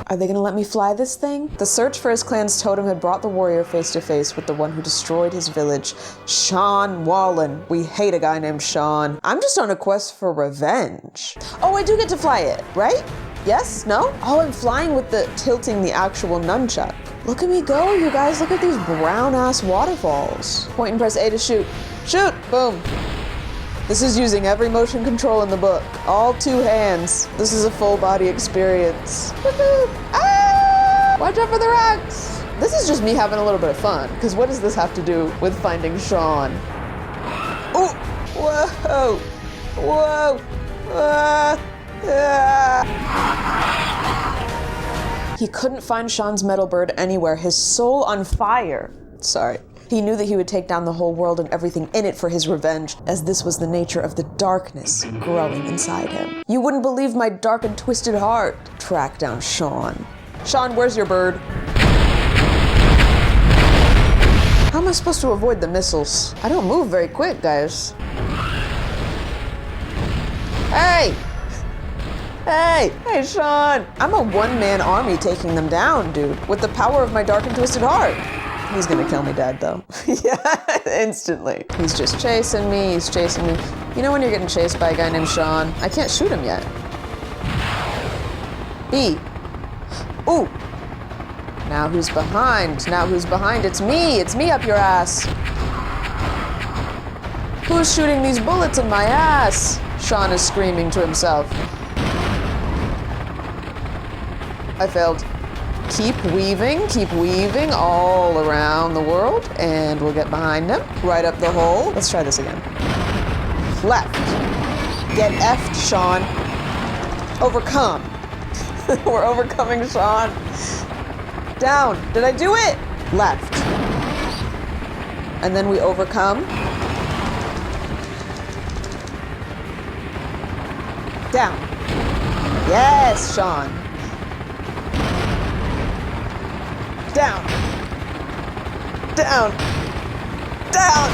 Are they gonna let me fly this thing? The search for his clan's totem had brought the warrior face to face with the one who destroyed his village, Sean Wallen. We hate a guy named Sean. I'm just on a quest for revenge. Oh, I do get to fly it, right? Yes? No? Oh, I'm flying with the tilting the actual nunchuck. Look at me go, you guys. Look at these brown-ass waterfalls. Point and press A to shoot. Shoot! Boom. This is using every motion control in the book. All 2 hands. This is a full-body experience. Ah! Watch out for the rocks! This is just me having a little bit of fun, because what does this have to do with finding Sean? Oh! Whoa! Whoa! Ah! He couldn't find Sean's metal bird anywhere, his soul on fire. Sorry. He knew that he would take down the whole world and everything in it for his revenge, as this was the nature of the darkness growing inside him. You wouldn't believe my dark and twisted heart. Track down Sean. Sean, where's your bird? How am I supposed to avoid the missiles? I don't move very quick, guys. Hey! Hey! Hey, Sean! I'm a one-man army taking them down, dude, with the power of my dark and twisted heart. He's gonna kill me dead, though. Yeah, instantly. He's just chasing me, he's chasing me. You know when you're getting chased by a guy named Sean? I can't shoot him yet. B. Ooh! Now who's behind? Now who's behind? It's me! It's me up your ass! Who's shooting these bullets in my ass? Sean is screaming to himself. I failed. Keep weaving all around the world, and we'll get behind him, right up the hole. Let's try this again. Left. Get effed, Sean. Overcome. We're overcoming Sean. Down. Did I do it? Left. And then we overcome. Down. Yes, Sean. Down. Down. Down.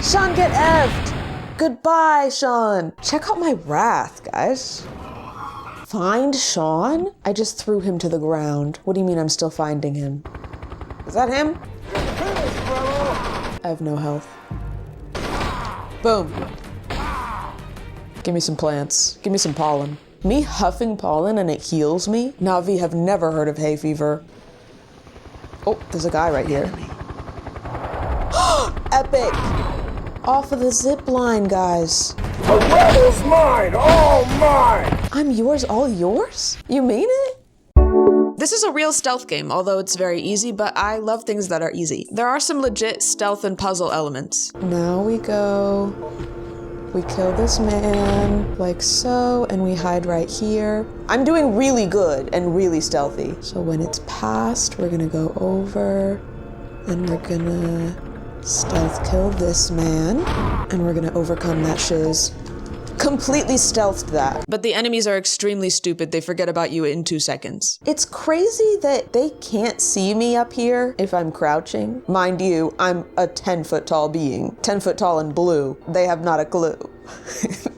Sean, get effed. Goodbye, Sean. Check out my wrath, guys. Find Sean? I just threw him to the ground. What do you mean I'm still finding him? Is that him? I have no health. Boom. Give me some plants. Give me some pollen. Me huffing pollen and it heals me? Na'vi have never heard of hay fever. Oh, there's a guy right here. Epic! Off of the zip line, guys. The rebel's mine, all mine! I'm yours, all yours? You mean it? This is a real stealth game, although it's very easy, but I love things that are easy. There are some legit stealth and puzzle elements. Now we go. We kill this man, like so, and we hide right here. I'm doing really good and really stealthy. So when it's past, we're gonna go over, and we're gonna stealth kill this man, and we're gonna overcome that shiz. Completely stealthed that. But the enemies are extremely stupid. They forget about you in 2 seconds. It's crazy that they can't see me up here if I'm crouching. Mind you, I'm a 10-foot tall being. 10 foot tall and blue. They have not a clue.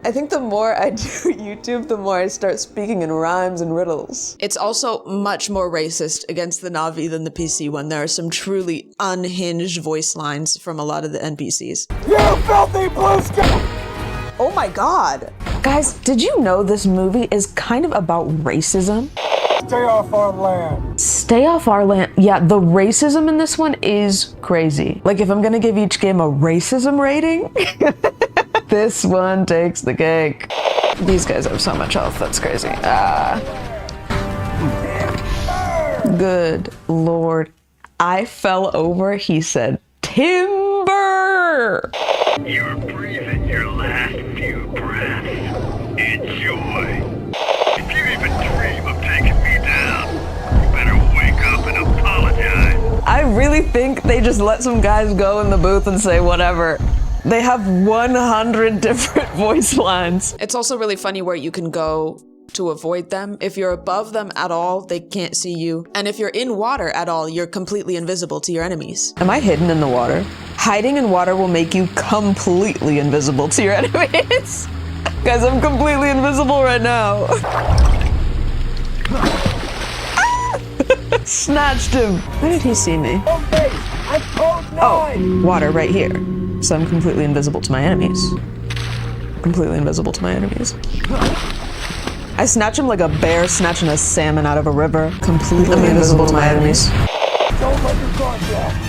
I think the more I do YouTube, the more I start speaking in rhymes and riddles. It's also much more racist against the Na'vi than the PC one. There are some truly unhinged voice lines from a lot of the NPCs. You filthy blue sky! Oh my god. Guys, did you know this movie is kind of about racism? Stay off our land. Stay off our land. Yeah, the racism in this one is crazy. Like if I'm gonna give each game a racism rating, this one takes the cake. These guys have so much health, that's crazy. Good Lord. I fell over, he said, timber! You're breathing your last few breaths. Enjoy. If you even dream of taking me down, you better wake up and apologize. I really think they just let some guys go in the booth and say whatever. They have 100 different voice lines. It's also really funny where you can go to avoid them. If you're above them at all, they can't see you. And if you're in water at all, you're completely invisible to your enemies. Am I hidden in the water? Hiding in water will make you completely invisible to your enemies. Guys, I'm completely invisible right now. Snatched him. Where did he see me? Oh, water right here. So I'm completely invisible to my enemies. Completely invisible to my enemies. I snatch him like a bear snatching a salmon out of a river. Completely invisible to my enemies. Don't let your guard down.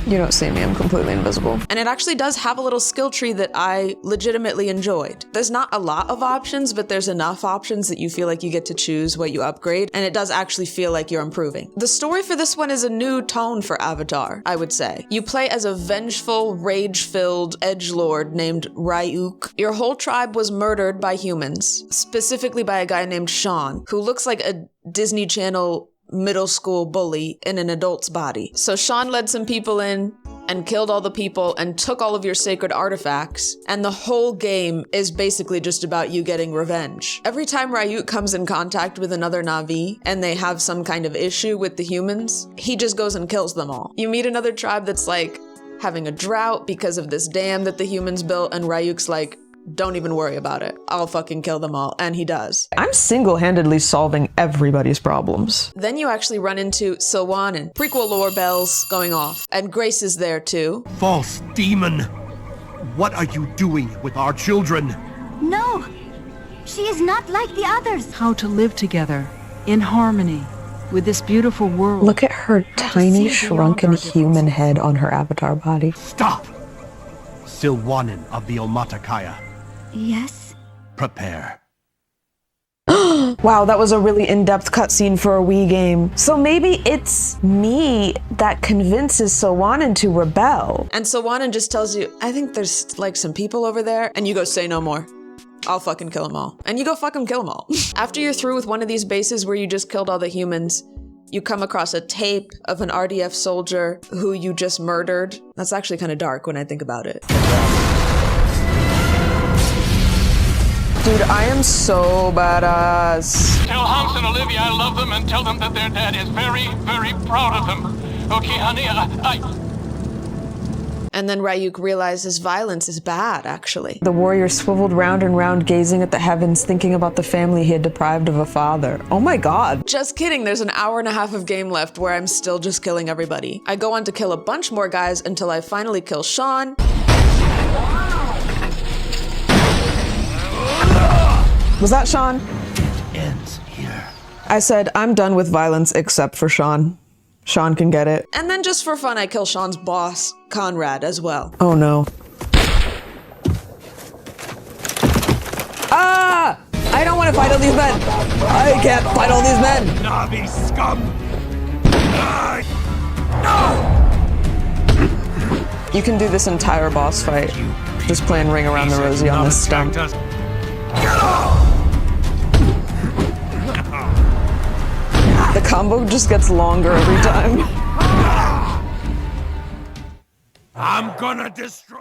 You don't see me, I'm completely invisible. And it actually does have a little skill tree that I legitimately enjoyed. There's not a lot of options, but there's enough options that you feel like you get to choose what you upgrade, and it does actually feel like you're improving. The story for this one is a new tone for Avatar, I would say. You play as a vengeful, rage-filled edgelord named Ryuk. Your whole tribe was murdered by humans, specifically by a guy named Sean, who looks like a Disney Channel middle school bully in an adult's body. So Sean led some people in and killed all the people and took all of your sacred artifacts, and the whole game is basically just about you getting revenge. Every time Ryuk comes in contact with another Na'vi and they have some kind of issue with the humans, he just goes and kills them all. You meet another tribe that's like having a drought because of this dam that the humans built, and Ryuk's like, don't even worry about it. I'll fucking kill them all. And he does. I'm single-handedly solving everybody's problems. Then you actually run into Silwanen. Prequel lore bells going off. And Grace is there too. False demon! What are you doing with our children? No! She is not like the others! How to live together, in harmony, with this beautiful world. Look at her tiny, shrunken human head on her avatar body. Stop! Silwanen of the Omatakaya. Yes? Prepare. Wow, that was a really in-depth cutscene for a Wii game. So maybe it's me that convinces Silwanen to rebel. And Silwanen just tells you, I think there's like some people over there, and you go, say no more. I'll fucking kill them all. And you go fucking kill them all. After you're through with one of these bases where you just killed all the humans, you come across a tape of an RDF soldier who you just murdered. That's actually kind of dark when I think about it. Dude, I am so badass. Tell Hans and Olivia I love them and tell them that their dad is very, very proud of them. Okay, honey, And then Ryuk realizes violence is bad, actually. The warrior swiveled round and round, gazing at the heavens, thinking about the family he had deprived of a father. Oh my god. Just kidding, there's an hour and a half of game left where I'm still just killing everybody. I go on to kill a bunch more guys until I finally kill Sean. Was that Sean? It ends here. I said, I'm done with violence except for Sean. Sean can get it. And then just for fun, I kill Sean's boss, Conrad, as well. Oh no. Ah! I don't want to fight all these men! I can't fight all these men! Na'vi scum! No! You can do this entire boss fight. Just playing Ring Around the Rosie on this stump. The combo just gets longer every time. I'm gonna destroy.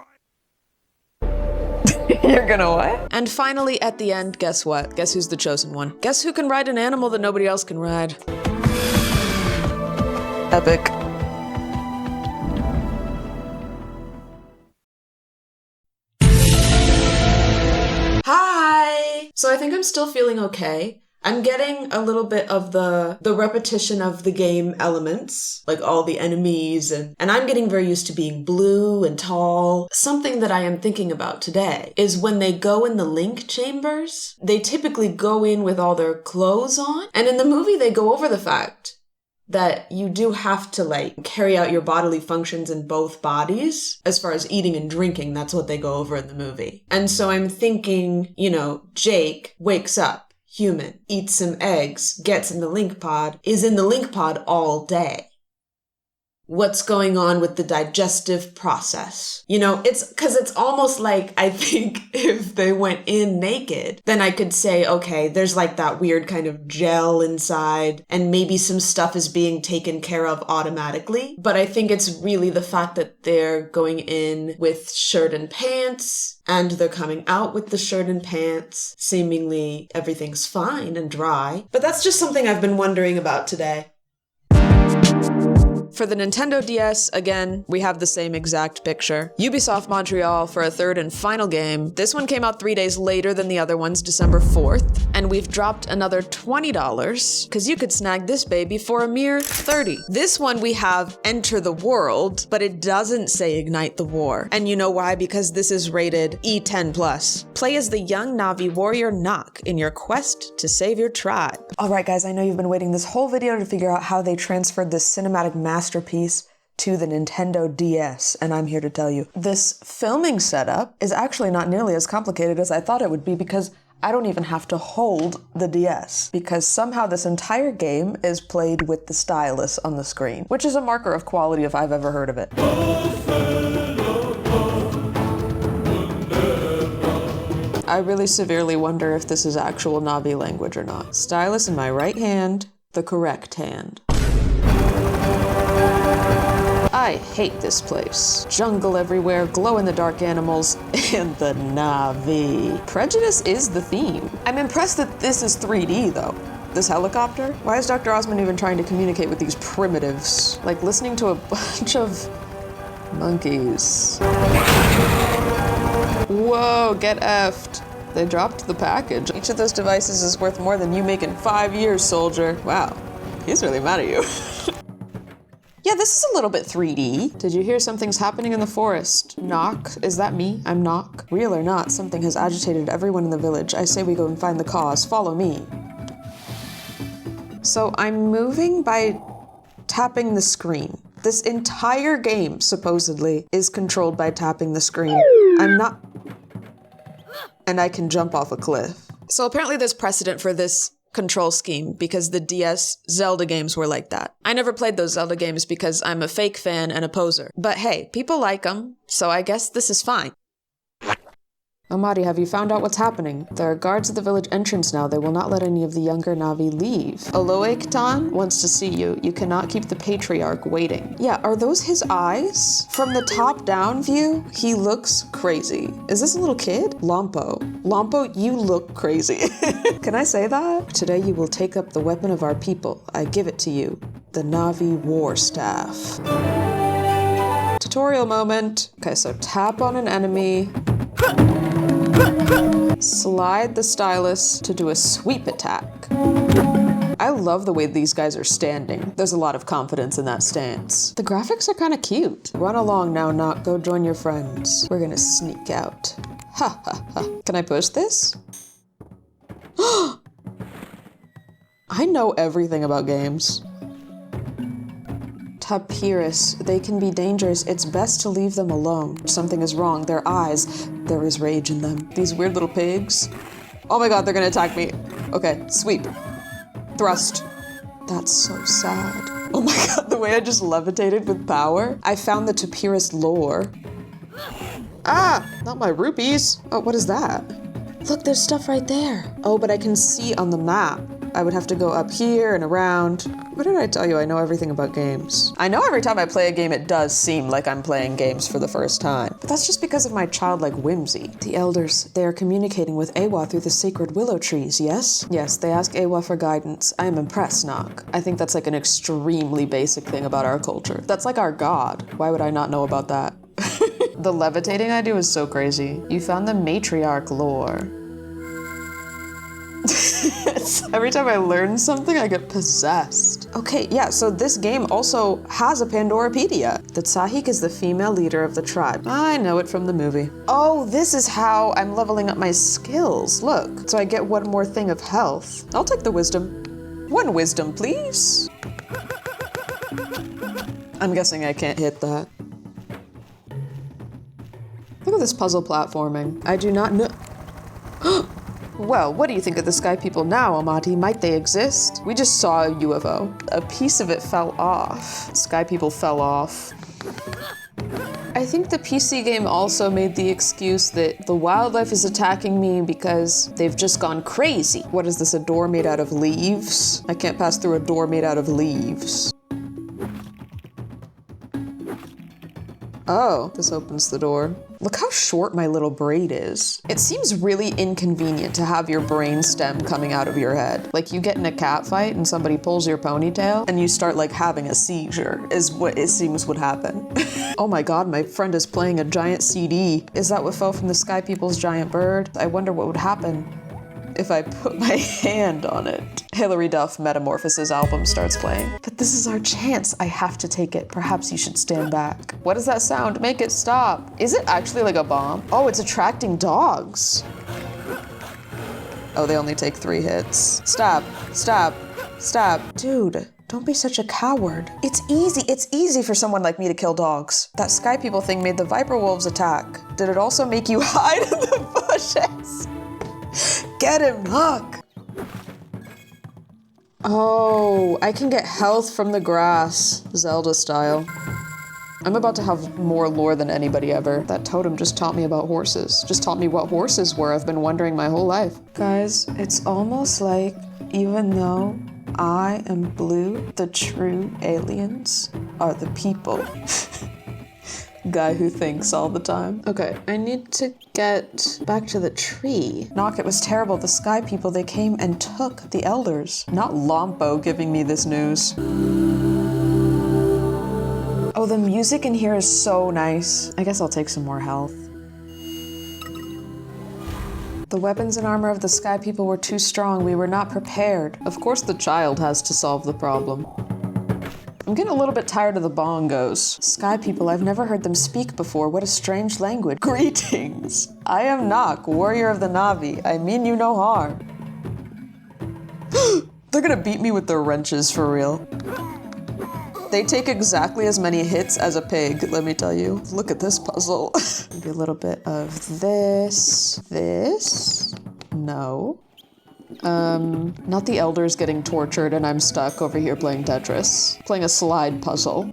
You're gonna what? And finally, at the end, guess what? Guess who's the chosen one? Guess who can ride an animal that nobody else can ride? Epic. Hi! So I think I'm still feeling okay. I'm getting a little bit of the repetition of the game elements, like all the enemies, and I'm getting very used to being blue and tall. Something that I am thinking about today is when they go in the link chambers, they typically go in with all their clothes on, and in the movie they go over the fact that you do have to like carry out your bodily functions in both bodies. As far as eating and drinking, that's what they go over in the movie. And so I'm thinking, you know, Jake wakes up, human, eats some eggs, gets in the link pod, is in the link pod all day. What's going on with the digestive process? You know, it's almost like, I think if they went in naked, then I could say, okay, there's like that weird kind of gel inside, and maybe some stuff is being taken care of automatically. But I think it's really the fact that they're going in with shirt and pants, and they're coming out with the shirt and pants. Seemingly everything's fine and dry. But that's just something I've been wondering about today. For the Nintendo DS, again, we have the same exact picture. Ubisoft Montreal for a third and final game. This one came out 3 days later than the other ones, December 4th. And we've dropped another $20, because you could snag this baby for a mere $30. This one we have Enter the World, but it doesn't say Ignite the War. And you know why? Because this is rated E10+. Play as the young Na'vi warrior Nock in your quest to save your tribe. Alright guys, I know you've been waiting this whole video to figure out how they transferred this cinematic masterpiece to the Nintendo DS, and I'm here to tell you. This filming setup is actually not nearly as complicated as I thought it would be, because I don't even have to hold the DS, because somehow this entire game is played with the stylus on the screen, which is a marker of quality if I've ever heard of it. I really severely wonder if this is actual Na'vi language or not. Stylus in my right hand, the correct hand. I hate this place. Jungle everywhere, glow-in-the-dark animals, and the Na'vi. Prejudice is the theme. I'm impressed that this is 3D, though. This helicopter? Why is Dr. Osmond even trying to communicate with these primitives? Like listening to a bunch of monkeys. Whoa, get effed. They dropped the package. Each of those devices is worth more than you make in 5 years, soldier. Wow, he's really mad at you. Yeah, this is a little bit 3D. Did you hear something's happening in the forest? Nock? Is that me? I'm Nock. Real or not, something has agitated everyone in the village. I say we go and find the cause. Follow me. So I'm moving by tapping the screen. This entire game, supposedly, is controlled by tapping the screen. I'm not... And I can jump off a cliff. So apparently there's precedent for this control scheme, because the DS Zelda games were like that. I never played those Zelda games because I'm a fake fan and a poser. But hey, people like them, so I guess this is fine. Amadi, have you found out what's happening? There are guards at the village entrance now. They will not let any of the younger Na'vi leave. Aloe Katan wants to see you. You cannot keep the patriarch waiting. Yeah, are those his eyes? From the top down view, he looks crazy. Is this a little kid? Lompo. Lompo, you look crazy. Can I say that? Today you will take up the weapon of our people. I give it to you. The Na'vi War Staff. Tutorial moment. Okay, so tap on an enemy. Slide the stylus to do a sweep attack. I love the way these guys are standing. There's a lot of confidence in that stance. The graphics are kind of cute. Run along now, Nock. Go join your friends. We're gonna sneak out. Ha ha ha. Can I push this? I know everything about games. Tapirus, they can be dangerous. It's best to leave them alone. Something is wrong. Their eyes, there is rage in them. These weird little pigs. Oh my god, they're gonna attack me. Okay, sweep. Thrust. That's so sad. Oh my god, the way I just levitated with power. I found the Tapirus lore. Ah, not my rupees. Oh, what is that? Look, there's stuff right there. Oh, but I can see on the map. I would have to go up here and around. What did I tell you? I know everything about games. I know every time I play a game, it does seem like I'm playing games for the first time. But that's just because of my childlike whimsy. The elders, they are communicating with Eywa through the sacred willow trees, yes? Yes, they ask Eywa for guidance. I am impressed, Nock. I think that's like an extremely basic thing about our culture. That's like our god. Why would I not know about that? The levitating I do is so crazy. You found the matriarch lore. Every time I learn something, I get possessed. Okay, yeah, so this game also has a Pandorapedia. The Tsahik is the female leader of the tribe. I know it from the movie. Oh, this is how I'm leveling up my skills. Look, so I get one more thing of health. I'll take the wisdom. One wisdom, please. I'm guessing I can't hit that. Look at this puzzle platforming. I do not know. Well, what do you think of the Sky People now, Amadi? Might they exist? We just saw a UFO. A piece of it fell off. Sky People fell off. I think the PC game also made the excuse that the wildlife is attacking me because they've just gone crazy. What is this, a door made out of leaves? I can't pass through a door made out of leaves. Oh, this opens the door. Look how short my little braid is. It seems really inconvenient to have your brain stem coming out of your head. Like you get in a cat fight and somebody pulls your ponytail and you start like having a seizure is what it seems would happen. Oh my god, my friend is playing a giant CD. Is that what fell from the Sky People's giant bird? I wonder what would happen if I put my hand on it. Hilary Duff Metamorphosis album starts playing. But this is our chance. I have to take it. Perhaps you should stand back. What does that sound? Make it stop. Is it actually like a bomb? Oh, it's attracting dogs. Oh, they only take 3 hits. Stop, stop, stop. Dude, don't be such a coward. It's easy for someone like me to kill dogs. That Sky People thing made the Viper Wolves attack. Did it also make you hide in the bushes? Get him, Nock! Oh, I can get health from the grass, Zelda style. I'm about to have more lore than anybody ever. That totem just taught me about horses. Just taught me what horses were. I've been wondering my whole life. Guys, it's almost like even though I am blue, the true aliens are the people. Guy who thinks all the time. Okay, I need to get back to the tree. Nock, it was terrible. The Sky People, they came and took the elders. Not Lompo giving me this news. Oh, the music in here is so nice. I guess I'll take some more health. The weapons and armor of the Sky People were too strong. We were not prepared. Of course the child has to solve the problem. I'm getting a little bit tired of the bongos. Sky People, I've never heard them speak before. What a strange language. Greetings. I am Nock, warrior of the Na'vi. I mean you no harm. They're gonna beat me with their wrenches for real. They take exactly as many hits as a pig, let me tell you. Look at this puzzle. Maybe a little bit of this. This? No. Not the elders getting tortured and I'm stuck over here playing Tetris. Playing a slide puzzle.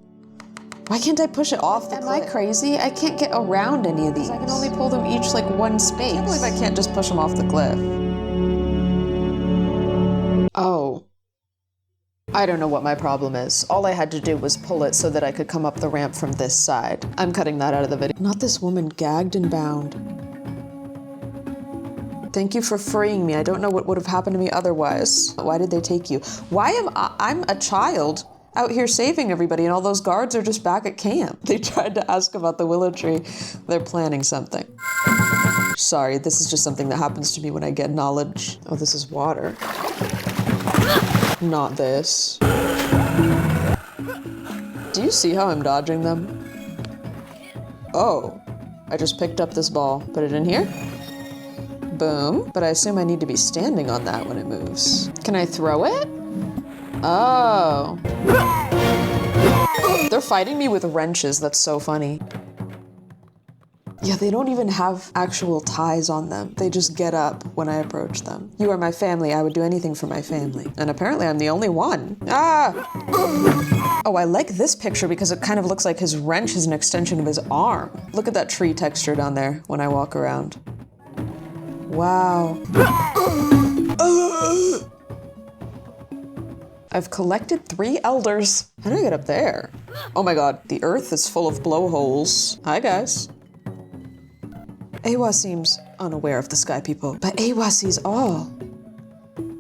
Why can't I push it off the cliff? Am I crazy? I can't get around any of these. I can only pull them each like one space. I can't believe I can't just push them off the cliff. Oh. I don't know what my problem is. All I had to do was pull it so that I could come up the ramp from this side. I'm cutting that out of the video. Not this woman gagged and bound. Thank you for freeing me. I don't know what would have happened to me otherwise. Why did they take you? Why am I'm a child out here saving everybody and all those guards are just back at camp. They tried to ask about the willow tree. They're planning something. Sorry, this is just something that happens to me when I get knowledge. Oh, this is water. Not this. Do you see how I'm dodging them? Oh, I just picked up this ball. Put it in here. Boom. But I assume I need to be standing on that when it moves. Can I throw it? Oh. They're fighting me with wrenches. That's so funny. Yeah, they don't even have actual ties on them. They just get up when I approach them. You are my family. I would do anything for my family. And apparently I'm the only one. Ah! Oh, I like this picture because it kind of looks like his wrench is an extension of his arm. Look at that tree texture down there when I walk around. Wow. I've collected 3 elders. How do I get up there? Oh my god, the earth is full of blowholes. Hi guys. Eywa seems unaware of the Sky People, but Eywa sees all.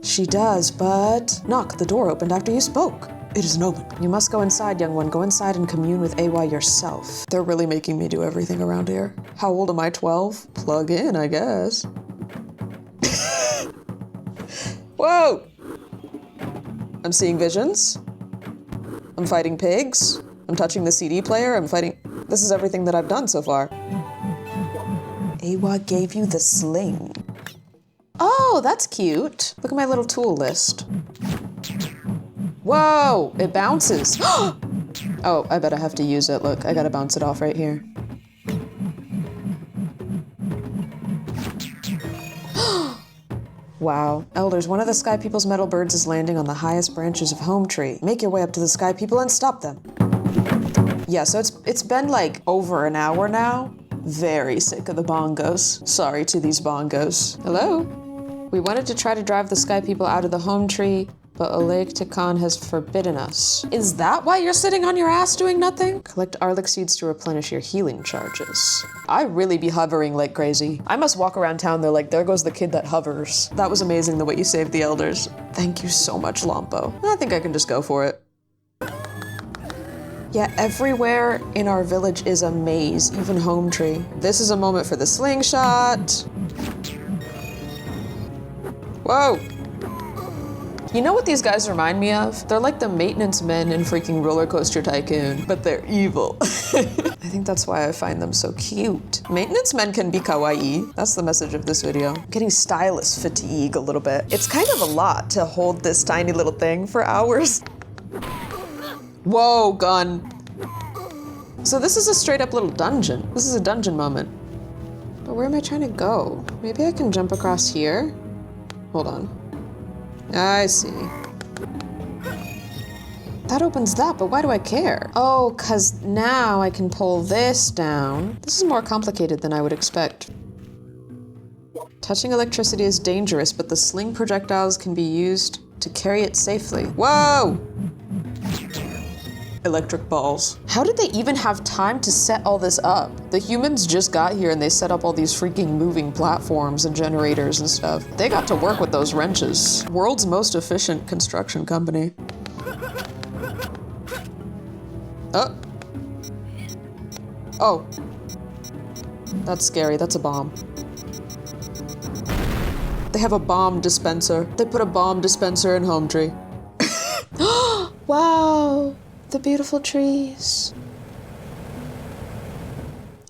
She does, but... Knock, the door opened after you spoke. It isn't open. You must go inside, young one. Go inside and commune with Eywa yourself. They're really making me do everything around here. How old am I, 12? Plug in, I guess. Whoa! I'm seeing visions. I'm fighting pigs. I'm touching the CD player. I'm fighting... This is everything that I've done so far. Eywa gave you the sling. Oh, that's cute. Look at my little tool list. Whoa, it bounces. Oh, I bet I have to use it. Look, I gotta bounce it off right here. Wow. Elders, one of the Sky People's metal birds is landing on the highest branches of Home Tree. Make your way up to the Sky People and stop them. Yeah, so it's been like over an hour now. Very sick of the bongos. Sorry to these bongos. Hello? We wanted to try to drive the Sky People out of the Home Tree, but Oleg Tikhon has forbidden us. Is that why you're sitting on your ass doing nothing? Collect Arlic seeds to replenish your healing charges. I really be hovering like crazy. I must walk around town though like there goes the kid that hovers. That was amazing the way you saved the elders. Thank you so much, Lompo. I think I can just go for it. Yeah, everywhere in our village is a maze, even Home Tree. This is a moment for the slingshot. Whoa. You know what these guys remind me of? They're like the maintenance men in freaking Roller Coaster Tycoon, but they're evil. I think that's why I find them so cute. Maintenance men can be kawaii. That's the message of this video. I'm getting stylist fatigue a little bit. It's kind of a lot to hold this tiny little thing for hours. Whoa, gun. So this is a straight up little dungeon. This is a dungeon moment. But where am I trying to go? Maybe I can jump across here? Hold on. I see. That opens that, but why do I care? Oh, cause now I can pull this down. This is more complicated than I would expect. Touching electricity is dangerous, but the sling projectiles can be used to carry it safely. Whoa! Electric balls. How did they even have time to set all this up? The humans just got here and they set up all these freaking moving platforms and generators and stuff. They got to work with those wrenches. World's most efficient construction company. Oh. Oh. That's scary. That's a bomb. They have a bomb dispenser. They put a bomb dispenser in Home Tree. Wow. The beautiful trees.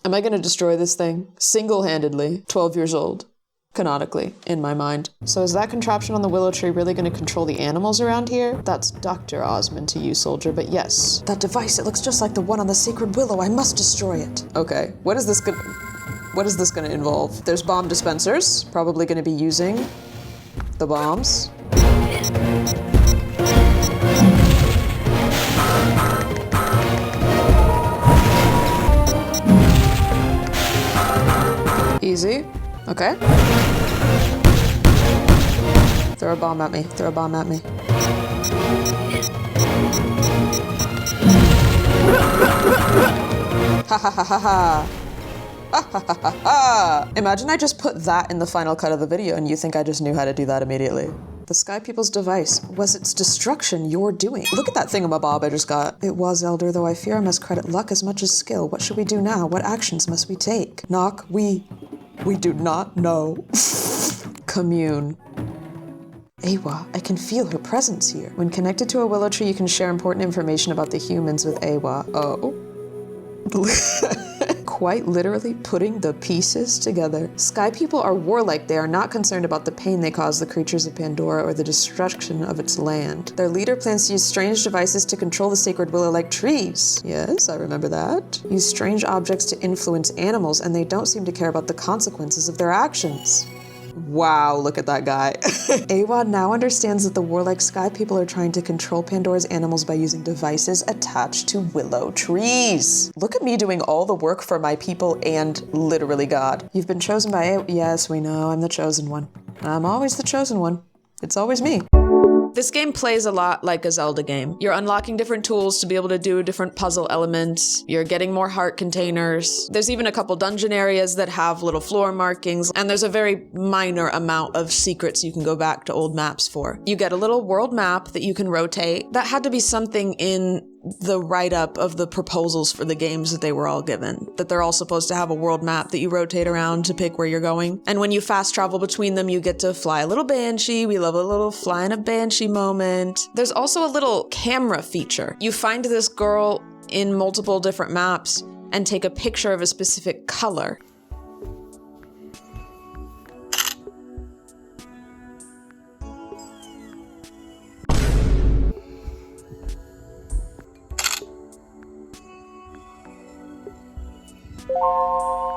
Am I gonna destroy this thing? Single-handedly. 12 years old. Canonically, in my mind. So is that contraption on the willow tree really gonna control the animals around here? That's Dr. Osmond to you, soldier, but yes. That device, it looks just like the one on the sacred willow. I must destroy it. Okay, what is this gonna involve? There's bomb dispensers. Probably gonna be using the bombs. Easy. Okay. Throw a bomb at me. Throw a bomb at me. Ha ha ha ha ha. Ha ha ha ha ha. Imagine I just put that in the final cut of the video and you think I just knew how to do that immediately. The Sky People's device was its destruction your doing. Look at that thingamabob I just got. It was, Elder, though I fear I must credit luck as much as skill. What should we do now? What actions must we take? Knock, we do not know. Commune. Awa, I can feel her presence here. When connected to a willow tree, you can share important information about the humans with Awa. Oh. Quite literally putting the pieces together. Sky People are warlike. They are not concerned about the pain they cause the creatures of Pandora or the destruction of its land. Their leader plans to use strange devices to control the sacred willow-like trees. Yes, I remember that. Use strange objects to influence animals, and they don't seem to care about the consequences of their actions. Wow, look at that guy. Awa now understands that the warlike Sky People are trying to control Pandora's animals by using devices attached to willow trees. Look at me doing all the work for my people and literally God. You've been chosen by Awa. Yes, we know, I'm the chosen one. I'm always the chosen one. It's always me. This game plays a lot like a Zelda game. You're unlocking different tools to be able to do different puzzle elements. You're getting more heart containers. There's even a couple dungeon areas that have little floor markings, and there's a very minor amount of secrets you can go back to old maps for. You get a little world map that you can rotate. That had to be something in the write-up of the proposals for the games that they were all given, that they're all supposed to have a world map that you rotate around to pick where you're going. And when you fast travel between them, you get to fly a little banshee. We love a little flying a banshee moment. There's also a little camera feature. You find this girl in multiple different maps and take a picture of a specific color.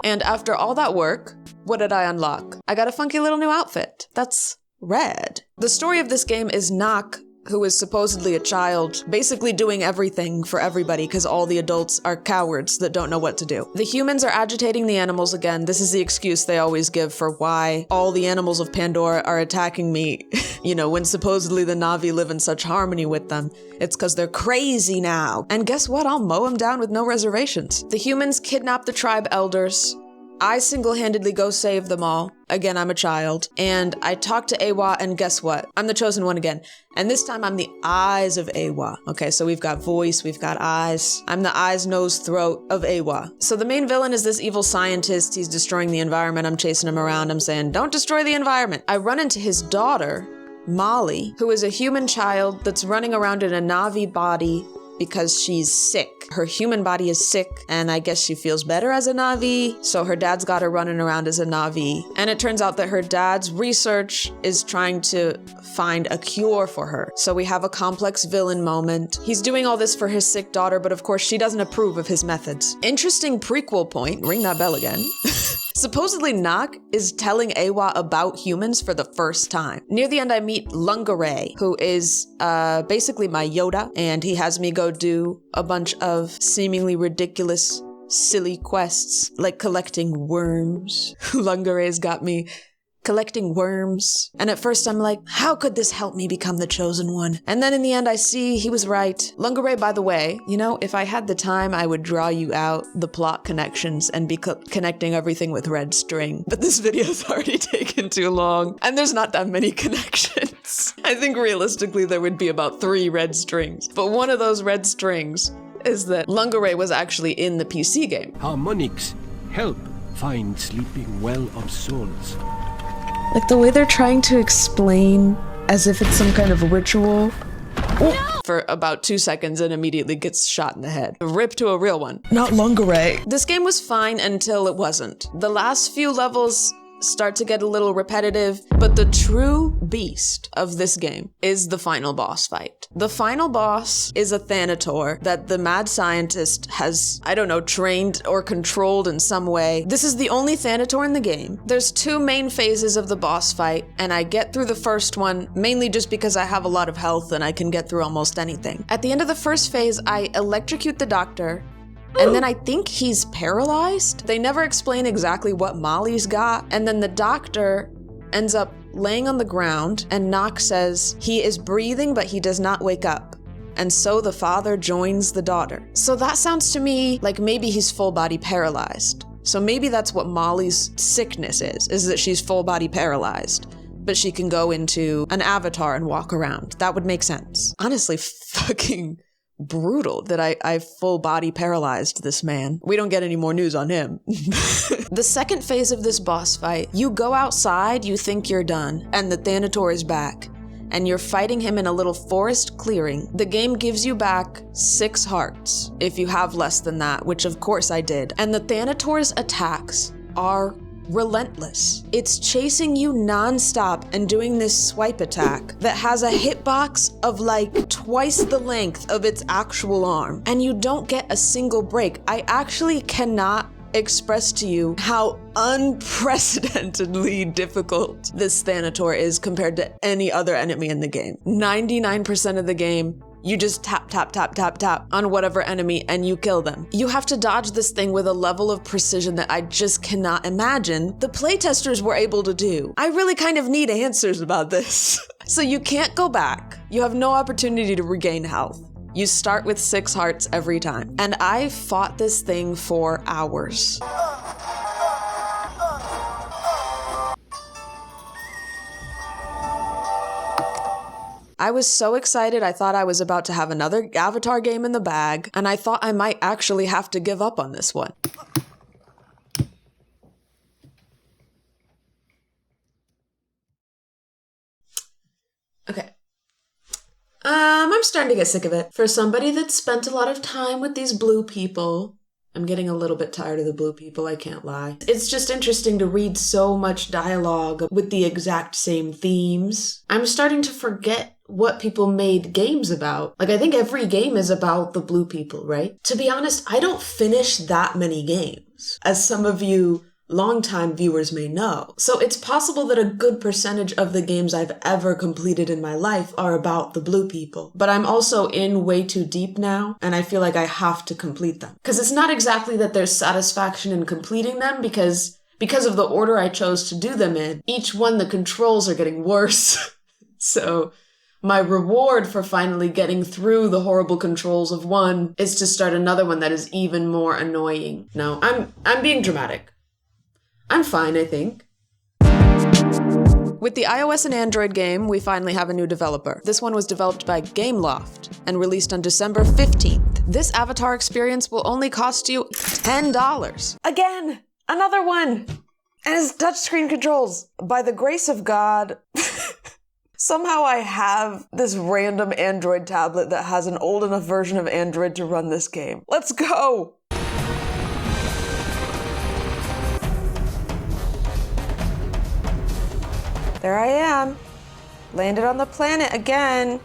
And after all that work, what did I unlock? I got a funky little new outfit. That's red. The story of this game is Nock, who is supposedly a child, basically doing everything for everybody because all the adults are cowards that don't know what to do. The humans are agitating the animals again. This is the excuse they always give for why all the animals of Pandora are attacking me, you know, when supposedly the Na'vi live in such harmony with them. It's because they're crazy now. And guess what? I'll mow them down with no reservations. The humans kidnap the tribe elders. I single-handedly go save them all. Again, I'm a child. And I talk to Awa, and guess what? I'm the chosen one again. And this time I'm the eyes of Awa. Okay, so we've got voice, we've got eyes. I'm the eyes, nose, throat of Awa. So the main villain is this evil scientist. He's destroying the environment. I'm chasing him around. I'm saying, don't destroy the environment. I run into his daughter, Molly, who is a human child that's running around in a Na'vi body because she's sick. Her human body is sick, and I guess she feels better as a Na'vi, so her dad's got her running around as a Na'vi. And it turns out that her dad's research is trying to find a cure for her. So we have a complex villain moment. He's doing all this for his sick daughter, but of course she doesn't approve of his methods. Interesting prequel point, ring that bell again. Supposedly Nock is telling Awa about humans for the first time. Near the end, I meet Lungaray, who is basically my Yoda, and he has me go do a bunch of seemingly ridiculous, silly quests, like collecting worms. Lungaray's got me collecting worms. And at first I'm like, how could this help me become the chosen one? And then in the end I see he was right. Lungaray, by the way, you know, if I had the time, I would draw you out the plot connections and be connecting everything with red string. But this video's already taken too long, and there's not that many connections. I think realistically there would be about 3 red strings. But one of those red strings is that Lungaray was actually in the PC game. Harmonics help find sleeping well of souls. Like the way they're trying to explain as if it's some kind of ritual. Oh. For about 2 seconds and immediately gets shot in the head. Rip to a real one. Not Lungaray. This game was fine until it wasn't. The last few levels start to get a little repetitive, but the true beast of this game is the final boss fight. The final boss is a Thanator that the mad scientist has, I don't know, trained or controlled in some way. This is the only Thanator in the game. There's 2 main phases of the boss fight, and I get through the first one mainly just because I have a lot of health and I can get through almost anything. At the end of the first phase, I electrocute the doctor, And then I think he's paralyzed. They never explain exactly what Molly's got. And then the doctor ends up laying on the ground, and Knox says he is breathing, but he does not wake up. And so the father joins the daughter. So that sounds to me like maybe he's full body paralyzed. So maybe that's what Molly's sickness is that she's full body paralyzed, but she can go into an avatar and walk around. That would make sense. Honestly, fucking brutal that I full body paralyzed this man. We don't get any more news on him. The second phase of this boss fight, you go outside, you think you're done, and the Thanator is back, and you're fighting him in a little forest clearing. The game gives you back 6 hearts if you have less than that, which of course I did. And the Thanator's attacks are relentless. It's chasing you non-stop and doing this swipe attack that has a hitbox of like twice the length of its actual arm, and you don't get a single break. I actually cannot express to you how unprecedentedly difficult this Thanator is compared to any other enemy in the game. 99% of the game, you just tap, tap, tap, tap, tap on whatever enemy and you kill them. You have to dodge this thing with a level of precision that I just cannot imagine the playtesters were able to do. I really kind of need answers about this. So you can't go back. You have no opportunity to regain health. You start with 6 hearts every time. And I fought this thing for hours. I was so excited, I thought I was about to have another Avatar game in the bag, and I thought I might actually have to give up on this one. Okay. I'm starting to get sick of it. For somebody that spent a lot of time with these blue people, I'm getting a little bit tired of the blue people, I can't lie. It's just interesting to read so much dialogue with the exact same themes. I'm starting to forget what people made games about. Like, I think every game is about the blue people, right? To be honest, I don't finish that many games, as some of you longtime viewers may know. So it's possible that a good percentage of the games I've ever completed in my life are about the blue people. But I'm also in way too deep now, and I feel like I have to complete them. Because it's not exactly that there's satisfaction in completing them, because of the order I chose to do them in, each one the controls are getting worse. So my reward for finally getting through the horrible controls of one is to start another one that is even more annoying. No, I'm being dramatic. I'm fine, I think. With the iOS and Android game, we finally have a new developer. This one was developed by Gameloft and released on December 15th. This Avatar experience will only cost you $10. Again, another one! And it's touchscreen controls. By the grace of God, somehow I have this random Android tablet that has an old enough version of Android to run this game. Let's go! There I am. Landed on the planet again.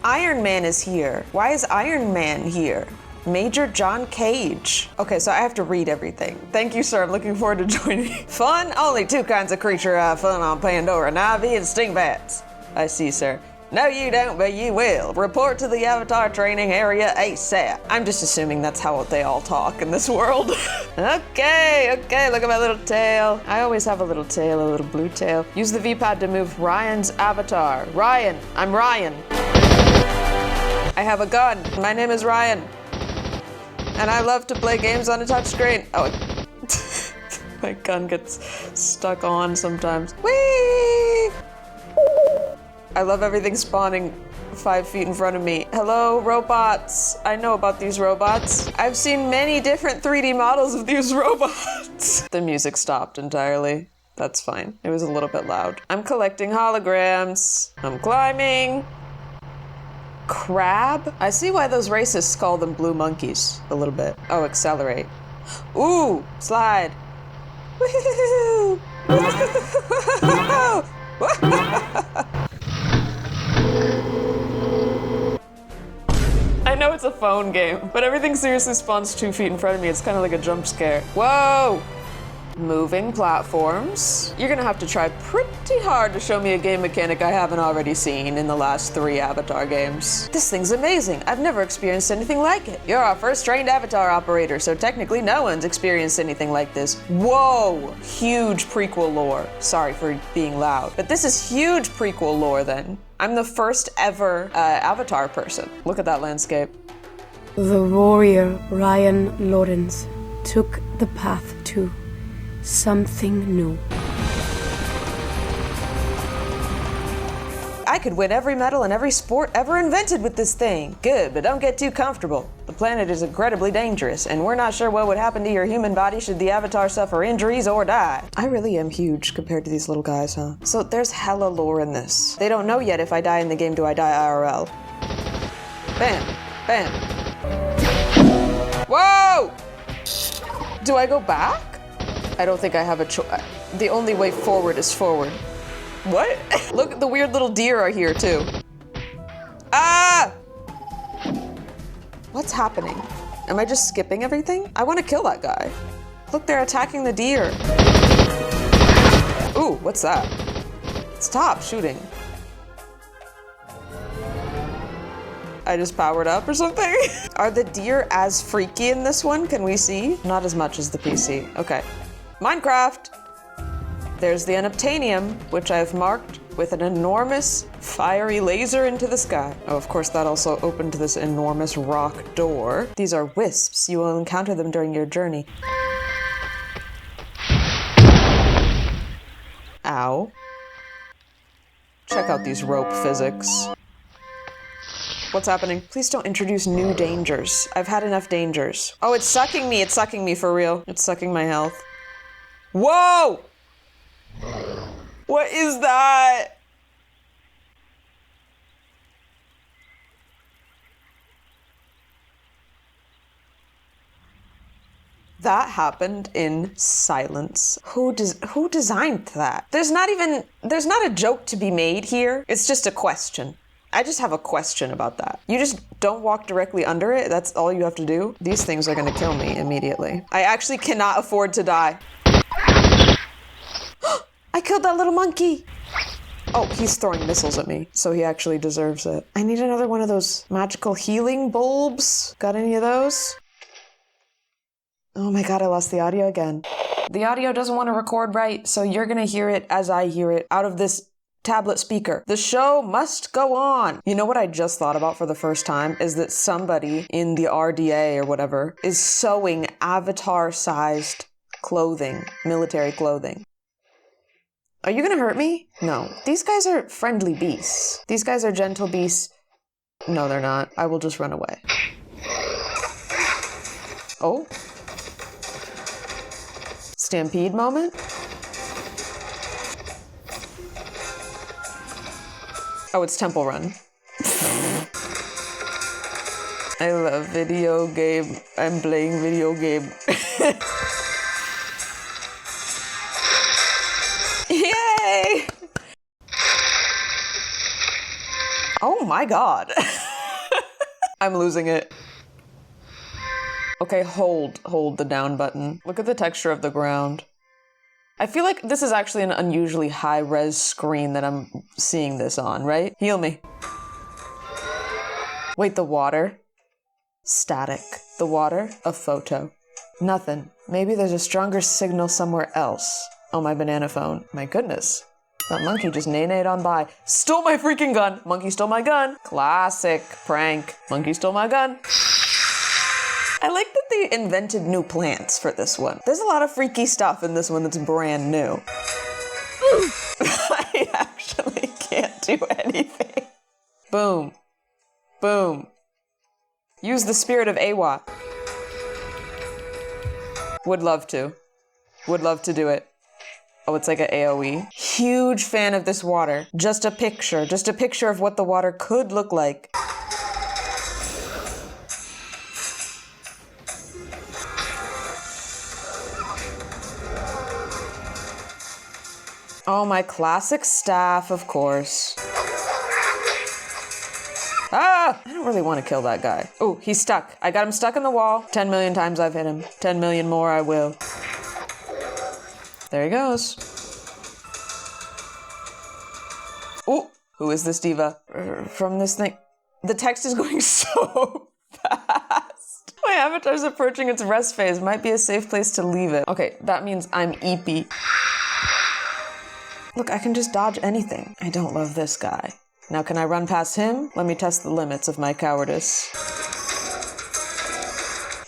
Iron Man is here. Why is Iron Man here? Major John Cage. Okay, so I have to read everything. Thank you, sir. I'm looking forward to joining. Fun? Only 2 kinds of creature have fun on Pandora, Na'vi and stingbats. I see, sir. No, you don't, but you will. Report to the Avatar training area ASAP. I'm just assuming that's how they all talk in this world. Okay, look at my little tail. I always have a little tail, a little blue tail. Use the V-pad to move Ryan's avatar. Ryan, I'm Ryan. I have a gun. My name is Ryan. And I love to play games on a touchscreen. Oh, my gun gets stuck on sometimes. Whee! I love everything spawning 5 feet in front of me. Hello, robots. I know about these robots. I've seen many different 3D models of these robots. The music stopped entirely. That's fine. It was a little bit loud. I'm collecting holograms. I'm climbing. Crab? I see why those racists call them blue monkeys a little bit. Oh, accelerate. Ooh, slide. Woo-hoo-hoo-hoo. I know it's a phone game, but everything seriously spawns 2 feet in front of me. It's kind of like a jump scare. Whoa! Moving platforms. You're gonna have to try pretty hard to show me a game mechanic I haven't already seen in the last 3 Avatar games. This thing's amazing. I've never experienced anything like it. You're our first trained Avatar operator, so technically no one's experienced anything like this. Whoa! Huge prequel lore. Sorry for being loud. But this is huge prequel lore then. I'm the first ever Avatar person. Look at that landscape. The warrior Ryan Lawrence took the path to something new. I could win every medal in every sport ever invented with this thing. Good, but don't get too comfortable. The planet is incredibly dangerous, and we're not sure what would happen to your human body should the Avatar suffer injuries or die. I really am huge compared to these little guys, huh? So there's hella lore in this. They don't know yet if I die in the game, do I die IRL. Bam, bam. Whoa! Do I go back? I don't think I have a choice. The only way forward is forward. What? Look, the weird little deer are here too. Ah! What's happening? Am I just skipping everything? I want to kill that guy. Look, they're attacking the deer. Ooh, what's that? Stop shooting. I just powered up or something? Are the deer as freaky in this one? Can we see? Not as much as the PC. Okay. Minecraft! There's the unobtainium, which I've marked with an enormous fiery laser into the sky. Oh, of course, that also opened this enormous rock door. These are wisps. You will encounter them during your journey. Ow. Check out these rope physics. What's happening? Please don't introduce new dangers. I've had enough dangers. Oh, it's sucking me. It's sucking me for real. It's sucking my health. Whoa! What is that? That happened in silence. Who designed that? There's not a joke to be made here. It's just a question. I just have a question about that. You just don't walk directly under it. That's all you have to do. These things are gonna kill me immediately. I actually cannot afford to die. I killed that little monkey. Oh, he's throwing missiles at me, so he actually deserves it. I need another one of those magical healing bulbs. Got any of those? Oh my god, I lost the audio again. The audio doesn't want to record right, so you're gonna hear it as I hear it out of this tablet speaker. The show must go on. You know what I just thought about for the first time is that somebody in the RDA or whatever is sewing Avatar-sized clothing, military clothing. Are you gonna hurt me? No. These guys are friendly beasts. These guys are gentle beasts. No, they're not. I will just run away. Oh. Stampede moment? Oh, it's Temple Run. I love video game. I'm playing video game. Yay! Oh my god. I'm losing it. Okay, hold the down button. Look at the texture of the ground. I feel like this is actually an unusually high-res screen that I'm seeing this on, right? Heal me. Wait, the water? Static. The water? A photo. Nothing. Maybe there's a stronger signal somewhere else. Oh, my banana phone. My goodness. That monkey just nay-nayed on by. Stole my freaking gun! Monkey stole my gun. Classic prank. Monkey stole my gun. I like that they invented new plants for this one. There's a lot of freaky stuff in this one that's brand new. I actually can't do anything. Boom. Boom. Use the spirit of Awa. Would love to. Would love to do it. Oh, it's like an AoE. Huge fan of this water. Just a picture of what the water could look like. Oh, my classic staff, of course. Ah! I don't really want to kill that guy. Oh, he's stuck. I got him stuck in the wall. 10 million times I've hit him. 10 million more I will. There he goes. Oh, who is this diva? From this thing. The text is going so fast. My avatar's approaching its rest phase. Might be a safe place to leave it. Okay, that means I'm eepy. Look, I can just dodge anything. I don't love this guy. Now can I run past him? Let me test the limits of my cowardice.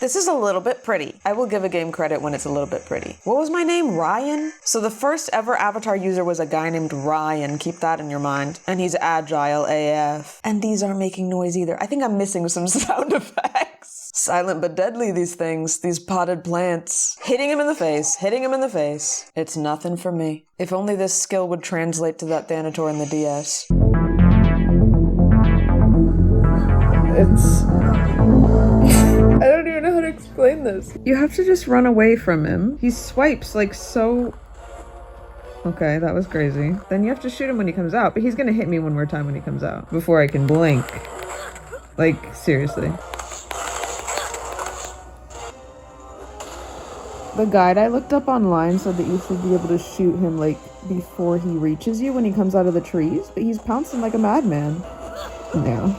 This is a little bit pretty. I will give a game credit when it's a little bit pretty. What was my name? Ryan? So the first ever Avatar user was a guy named Ryan. Keep that in your mind. And he's agile AF. And these aren't making noise either. I think I'm missing some sound effects. Silent but deadly, these things. These potted plants. Hitting him in the face. Hitting him in the face. It's nothing for me. If only this skill would translate to that Thanator in the DS. I don't even know how to explain this. You have to just run away from him. He swipes like so... Okay, that was crazy. Then you have to shoot him when he comes out, but he's gonna hit me one more time when he comes out before I can blink. Like, seriously. The guide I looked up online said that you should be able to shoot him like before he reaches you when he comes out of the trees, but he's pouncing like a madman. No.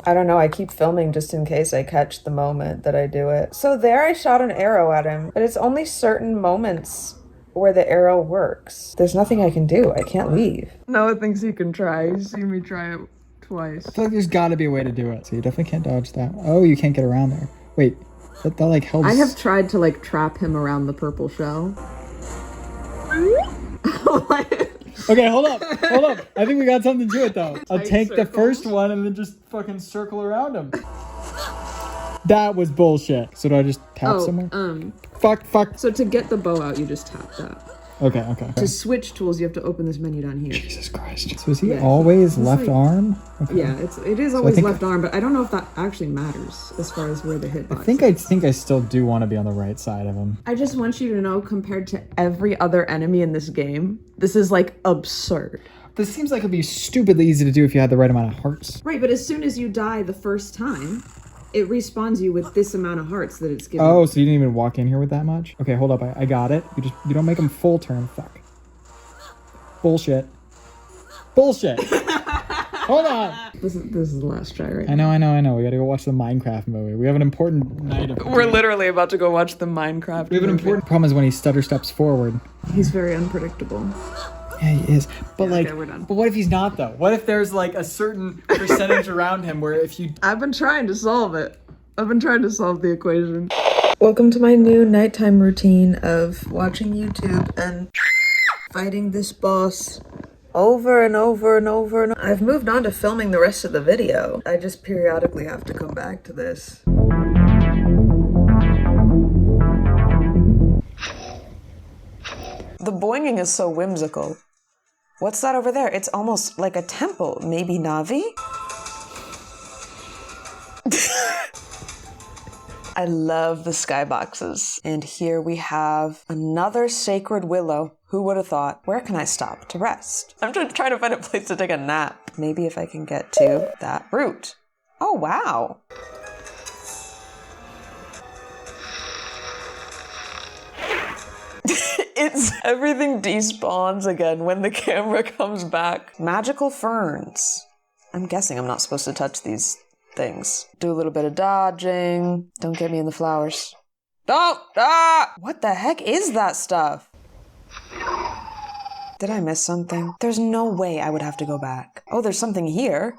I don't know, I keep filming just in case I catch the moment that I do it. So there I shot an arrow at him, but it's only certain moments where the arrow works. There's nothing I can do, I can't leave. Noah thinks he can try, he's seen me try it twice. I feel like there's gotta be a way to do it. So you definitely can't dodge that. Oh, you can't get around there. Wait, that like helps. I have tried to like trap him around the purple shell. Okay, hold up. I think we got something to it though. I'll take the first one and then just fucking circle around him. That was bullshit. So do I just tap somewhere? Fuck. So to get the bow out, you just tap that. Okay. To switch tools, you have to open this menu down here. Jesus Christ. So is he always left arm? Okay. Yeah, it is always left arm, but I don't know if that actually matters as far as where the hitbox I think I still do want to be on the right side of him. I just want you to know, compared to every other enemy in this game, this is like absurd. This seems like it'd be stupidly easy to do if you had the right amount of hearts. Right, but as soon as you die the first time, it respawns you with this amount of hearts that it's giving. Oh, so you didn't even walk in here with that much? Okay, hold up. I got it. You don't make them full turn. Fuck. Bullshit. Hold on. This is the last try, right? I know. We gotta go watch the Minecraft movie. We have an important night of... We're literally about to go watch the Minecraft We have an important problem is when he stutter steps forward. He's very unpredictable. Yeah, he is. But okay, we're done. But what if he's not though? What if there's like a certain percentage around him where if you... I've been trying to solve it. I've been trying to solve the equation. Welcome to my new nighttime routine of watching YouTube and fighting this boss over and over and over and over. I've moved on to filming the rest of the video. I just periodically have to come back to this. The boinging is so whimsical. What's that over there? It's almost like a temple. Maybe Na'vi? I love the skyboxes. And here we have another sacred willow. Who would have thought? Where can I stop to rest? I'm just trying to find a place to take a nap. Maybe if I can get to that root. Oh, wow. Everything despawns again when the camera comes back. Magical ferns. I'm guessing I'm not supposed to touch these things. Do a little bit of dodging. Don't get me in the flowers. Don't! Ah! What the heck is that stuff? Did I miss something? There's no way I would have to go back. Oh, there's something here.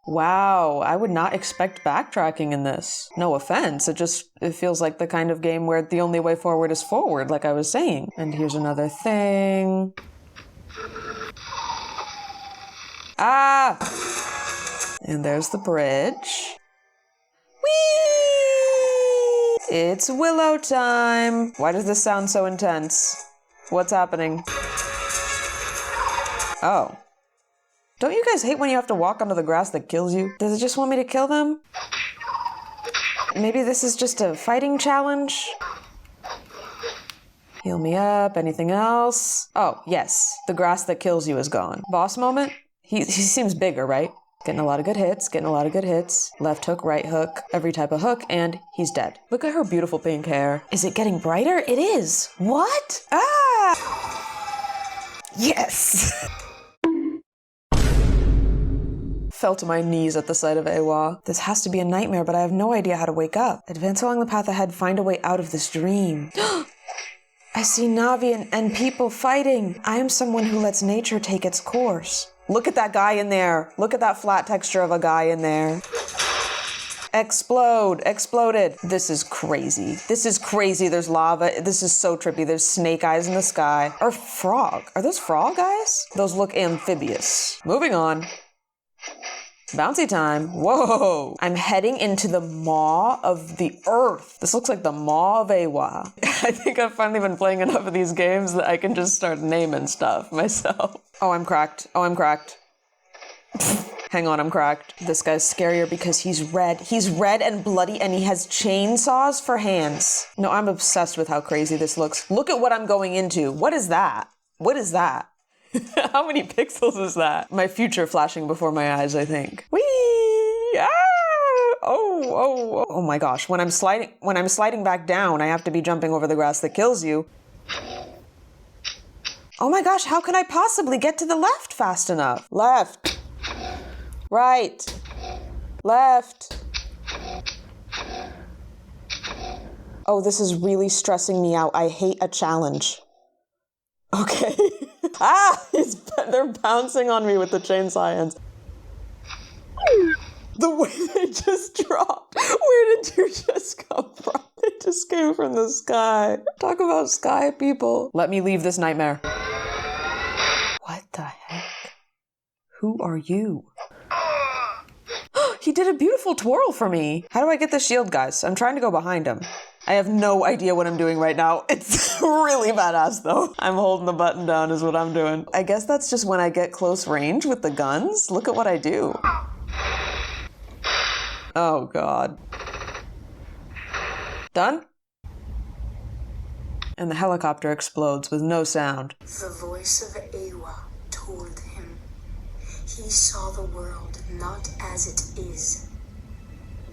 Wow, I would not expect backtracking in this. No offense, it feels like the kind of game where the only way forward is forward, like I was saying. And here's another thing. Ah! And there's the bridge. Whee! It's Willow time! Why does this sound so intense? What's happening? Oh. Don't you guys hate when you have to walk onto the grass that kills you? Does it just want me to kill them? Maybe this is just a fighting challenge? Heal me up, anything else? Oh, yes, the grass that kills you is gone. Boss moment? He seems bigger, right? Getting a lot of good hits, getting a lot of good hits. Left hook, right hook, every type of hook, and he's dead. Look at her beautiful pink hair. Is it getting brighter? It is. What? Ah! Yes! Fell to my knees at the sight of Eywa. This has to be a nightmare, but I have no idea how to wake up. Advance along the path ahead, find a way out of this dream. I see Na'vi and people fighting. I am someone who lets nature take its course. Look at that guy in there. Look at that flat texture of a guy in there. Explode. Exploded. This is crazy. This is crazy. There's lava. This is so trippy. There's snake eyes in the sky. Or frog. Are those frog eyes? Those look amphibious. Moving on. Bouncy time. Whoa. I'm heading into the maw of the earth. This looks like the maw of Eywa. I think I've finally been playing enough of these games that I can just start naming stuff myself. Oh, I'm cracked. Oh, I'm cracked. Hang on, I'm cracked. This guy's scarier because he's red. He's red and bloody and he has chainsaws for hands. No, I'm obsessed with how crazy this looks. Look at what I'm going into. What is that? What is that? How many pixels is that? My future flashing before my eyes, I think. Whee! Ah! Oh my gosh. When I'm sliding back down, I have to be jumping over the grass that kills you. Oh my gosh, how can I possibly get to the left fast enough? Left. Right. Left. Oh, this is really stressing me out. I hate a challenge. Okay. Ah! They're bouncing on me with the chainsaw hands. The way they just dropped. Where did you just come from? They just came from the sky. Talk about sky people. Let me leave this nightmare. What the heck? Who are you? He did a beautiful twirl for me. How do I get the shield, guys? I'm trying to go behind him. I have no idea what I'm doing right now. It's really badass though. I'm holding the button down is what I'm doing. I guess that's just when I get close range with the guns. Look at what I do. Oh God. Done? And the helicopter explodes with no sound. The voice of Eywa told him he saw the world not as it is,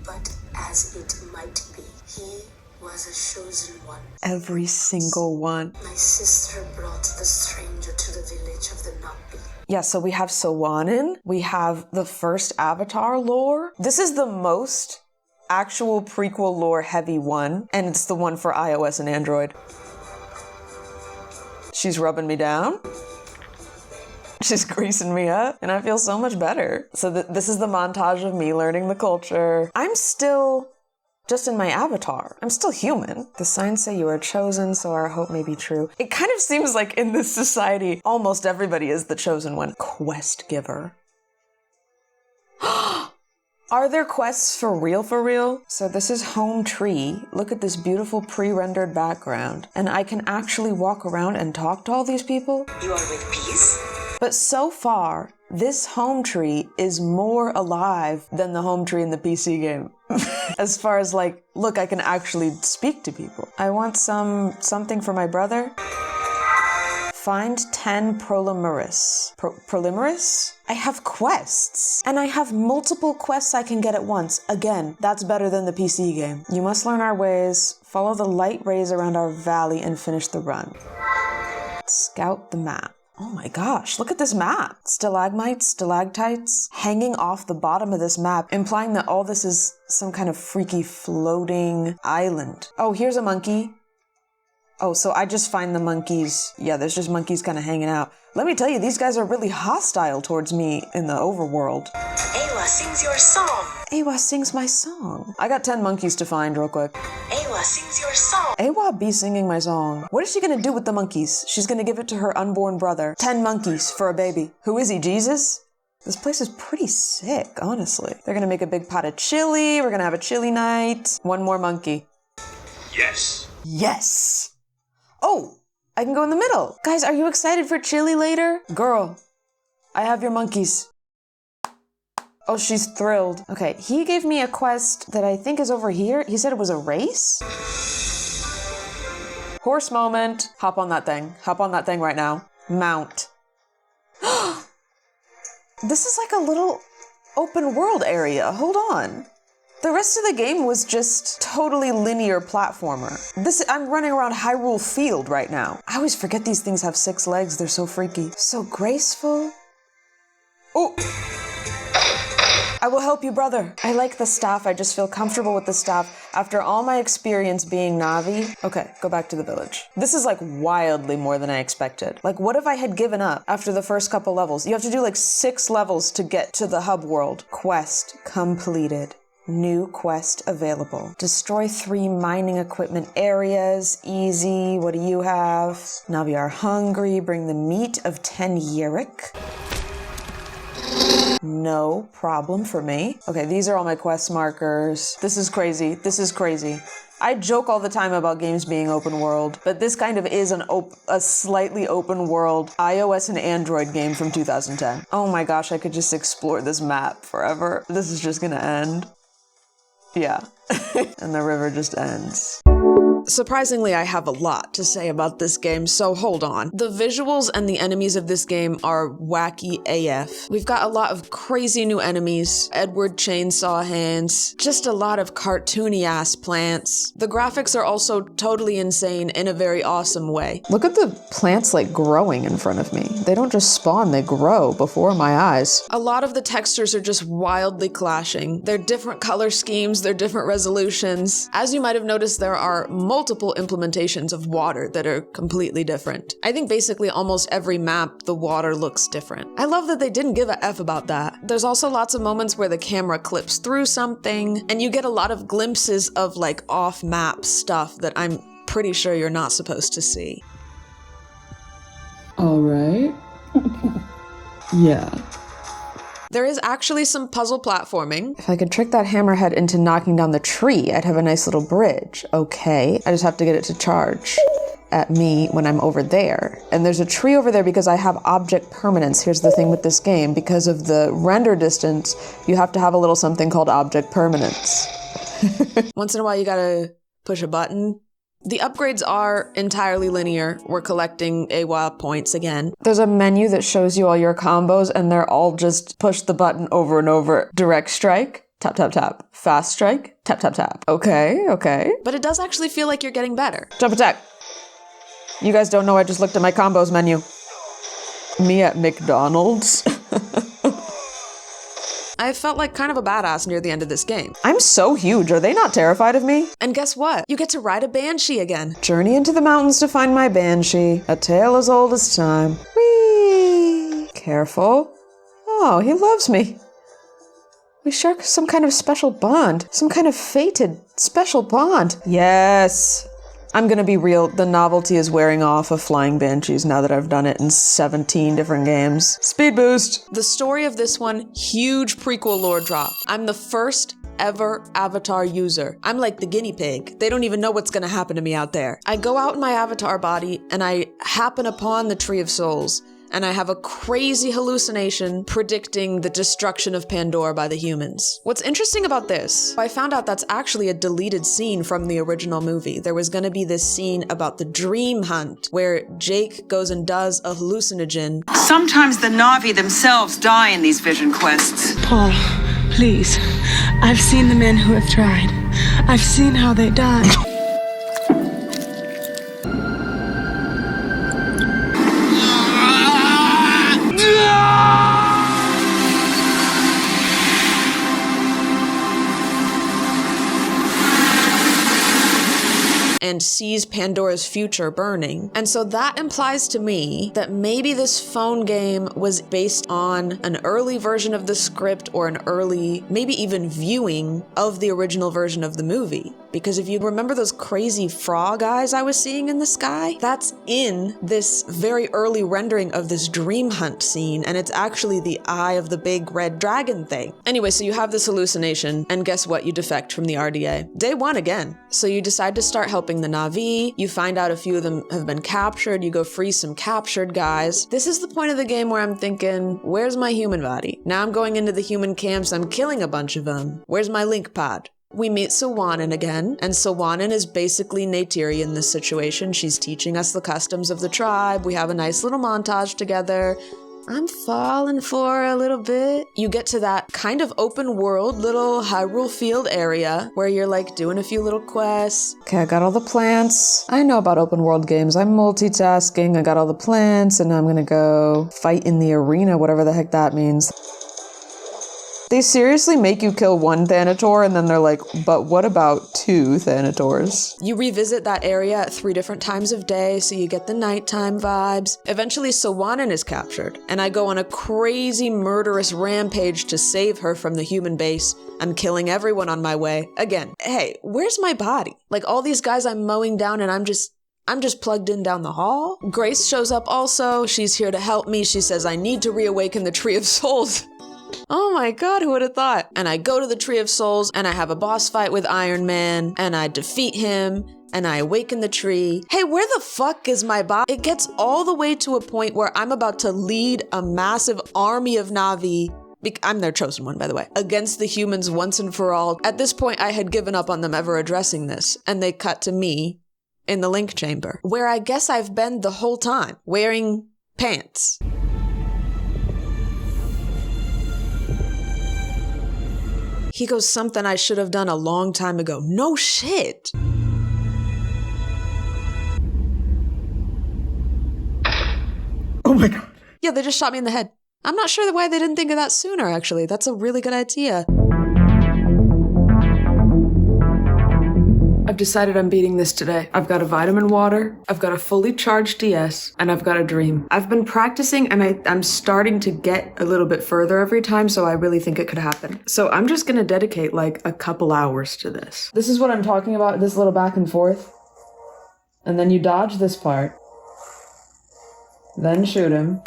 but as it might be. He was a chosen one. Every single one. My sister brought the stranger to the village of the Na'vi. Yeah, so we have Sewanin. We have the first Avatar lore. This is the most actual prequel lore heavy one, and it's the one for iOS and Android. She's rubbing me down. She's greasing me up, and I feel so much better. So this is the montage of me learning the culture. I'm still just in my avatar. I'm still human. The signs say you are chosen, so our hope may be true. It kind of seems like in this society, almost everybody is the chosen one. Quest giver. Are there quests for real, for real? So this is home tree. Look at this beautiful pre-rendered background. And I can actually walk around and talk to all these people? You are with peace? But so far, this home tree is more alive than the home tree in the PC game. As far as like, look, I can actually speak to people. I want something for my brother. Find 10 Prolimerus. Prolimerus? I have quests. And I have multiple quests I can get at once. Again, that's better than the PC game. You must learn our ways, follow the light rays around our valley, and finish the run. Scout the map. Oh my gosh, look at this map. Stalagmites, stalactites, hanging off the bottom of this map, implying that all this is some kind of freaky floating island. Oh, here's a monkey. Oh, so I just find the monkeys. Yeah, there's just monkeys kind of hanging out. Let me tell you, these guys are really hostile towards me in the overworld. Eywa sings your song. Eywa sings my song. I got 10 monkeys to find real quick. Eywa sings your song. Eywa be singing my song. What is she gonna do with the monkeys? She's gonna give it to her unborn brother. 10 monkeys for a baby. Who is he, Jesus? This place is pretty sick, honestly. They're gonna make a big pot of chili. We're gonna have a chili night. One more monkey. Yes. Yes. Oh, I can go in the middle. Guys, are you excited for chili later? Girl, I have your monkeys. Oh, she's thrilled. Okay, he gave me a quest that I think is over here. He said it was a race? Horse moment. Hop on that thing. Hop on that thing right now. Mount. This is like a little open world area. Hold on. The rest of the game was just totally linear platformer. I'm running around Hyrule Field right now. I always forget these things have 6 legs. They're so freaky. So graceful. Oh! I will help you, brother. I like the staff. I just feel comfortable with the staff after all my experience being Navi. Okay, go back to the village. This is like wildly more than I expected. Like, what if I had given up after the first couple levels? You have to do like 6 levels to get to the hub world. Quest completed. New quest available. Destroy 3 mining equipment areas. Easy. What do you have? Navi are hungry. Bring the meat of 10 Yerik. No problem for me. Okay, these are all my quest markers. This is crazy. This is crazy. I joke all the time about games being open world, but this kind of is a slightly open world iOS and Android game from 2010. Oh my gosh, I could just explore this map forever. This is just gonna end. Yeah. And the river just ends. Surprisingly, I have a lot to say about this game, so hold on. The visuals and the enemies of this game are wacky AF. We've got a lot of crazy new enemies, Edward Chainsaw Hands, just a lot of cartoony-ass plants. The graphics are also totally insane in a very awesome way. Look at the plants like growing in front of me. They don't just spawn, they grow before my eyes. A lot of the textures are just wildly clashing. They're different color schemes, they're different resolutions. As you might have noticed, there are multiple implementations of water that are completely different. I think basically almost every map, the water looks different. I love that they didn't give a F about that. There's also lots of moments where the camera clips through something, and you get a lot of glimpses of like off-map stuff that I'm pretty sure you're not supposed to see. All right. Yeah. There is actually some puzzle platforming. If I could trick that hammerhead into knocking down the tree, I'd have a nice little bridge. Okay, I just have to get it to charge at me when I'm over there. And there's a tree over there because I have object permanence. Here's the thing with this game. Because of the render distance, you have to have a little something called object permanence. Once in a while, you gotta push a button. The upgrades are entirely linear. We're collecting AWA points again. There's a menu that shows you all your combos, and they're all just push the button over and over. Direct strike, tap, tap, tap. Fast strike, tap, tap, tap. Okay, okay. But it does actually feel like you're getting better. Jump attack. You guys don't know I just looked at my combos menu. Me at McDonald's. I felt like kind of a badass near the end of this game. I'm so huge, are they not terrified of me? And guess what? You get to ride a banshee again. Journey into the mountains to find my banshee. A tale as old as time. Whee! Careful. Oh, he loves me. We share some kind of special bond. Some kind of fated special bond. Yes. I'm gonna be real, the novelty is wearing off of flying banshees now that I've done it in 17 different games. Speed boost! The story of this one, huge prequel lore drop. I'm the first ever Avatar user. I'm like the guinea pig. They don't even know what's gonna happen to me out there. I go out in my Avatar body and I happen upon the Tree of Souls. And I have a crazy hallucination predicting the destruction of Pandora by the humans. What's interesting about this, I found out that's actually a deleted scene from the original movie. There was gonna be this scene about the dream hunt, where Jake goes and does a hallucinogen. Sometimes the Na'vi themselves die in these vision quests. Paul, please. I've seen the men who have tried. I've seen how they die. And sees Pandora's future burning. And so that implies to me that maybe this phone game was based on an early version of the script or an early, maybe even viewing of the original version of the movie. Because if you remember those crazy frog eyes I was seeing in the sky, that's in this very early rendering of this dream hunt scene, and it's actually the eye of the big red dragon thing. Anyway, so you have this hallucination, and guess what? You defect from the RDA. Day one again. So you decide to start helping the Na'vi, you find out a few of them have been captured, you go free some captured guys. This is the point of the game where I'm thinking, where's my human body? Now I'm going into the human camps, I'm killing a bunch of them. Where's my link pod? We meet Sawanin again, and Sawanin is basically Neytiri in this situation. She's teaching us the customs of the tribe. We have a nice little montage together. I'm falling for a little bit. You get to that kind of open world little Hyrule Field area where you're like doing a few little quests. Okay, I got all the plants. I know about open world games. I'm multitasking. I got all the plants and I'm gonna go fight in the arena, whatever the heck that means. They seriously make you kill one Thanator and then they're like, but what about 2 Thanators? You revisit that area at 3 different times of day, so you get the nighttime vibes. Eventually, Sawanin is captured, and I go on a crazy murderous rampage to save her from the human base. I'm killing everyone on my way. Again, hey, where's my body? Like all these guys I'm mowing down and I'm just plugged in down the hall. Grace shows up also. She's here to help me. She says I need to reawaken the Tree of Souls. Oh my god, who would have thought? And I go to the Tree of Souls and I have a boss fight with Iron Man and I defeat him and I awaken the tree. Hey, where the fuck is my body? It gets all the way to a point where I'm about to lead a massive army of Na'vi. I'm their chosen one, by the way, against the humans once and for all. At this point, I had given up on them ever addressing this, and they cut to me in the Link Chamber, where I guess I've been the whole time, wearing pants. He goes, something I should have done a long time ago. No shit. Oh my god. Yeah, they just shot me in the head. I'm not sure why they didn't think of that sooner, actually. That's a really good idea. I've decided I'm beating this today. I've got a vitamin water, I've got a fully charged DS, and I've got a dream. I've been practicing and I'm starting to get a little bit further every time, so I really think it could happen. So I'm just gonna dedicate like a couple hours to this. This is what I'm talking about, this little back and forth. And then you dodge this part. Then shoot him.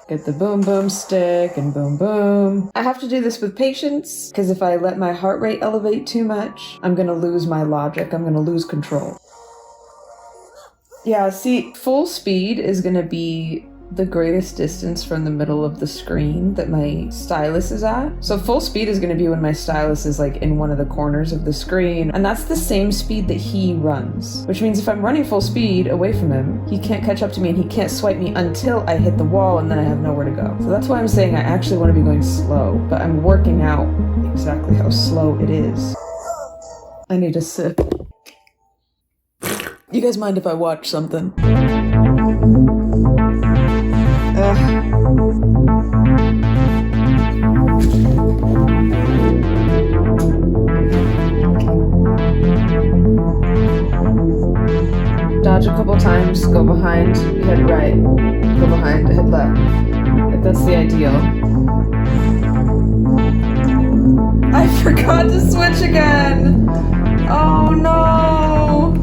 Get the boom boom stick and boom boom. I have to do this with patience, because if I let my heart rate elevate too much, I'm gonna lose my logic, I'm gonna lose control. Yeah, see, full speed is gonna be the greatest distance from the middle of the screen that my stylus is at. So full speed is gonna be when my stylus is like in one of the corners of the screen, and that's the same speed that he runs. Which means if I'm running full speed away from him, he can't catch up to me and he can't swipe me until I hit the wall and then I have nowhere to go. So that's why I'm saying I actually want to be going slow, but I'm working out exactly how slow it is. I need a sip. You guys mind if I watch something? Dodge a couple times, go behind, head right, go behind, head left. Like that's the ideal. I forgot to switch again! Oh no!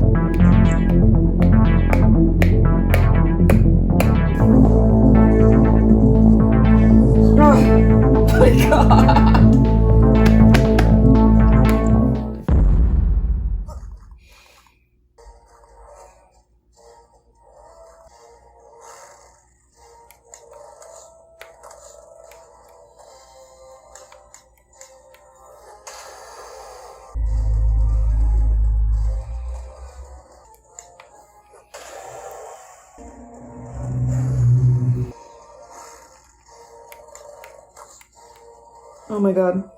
Oh my god! Oh my god.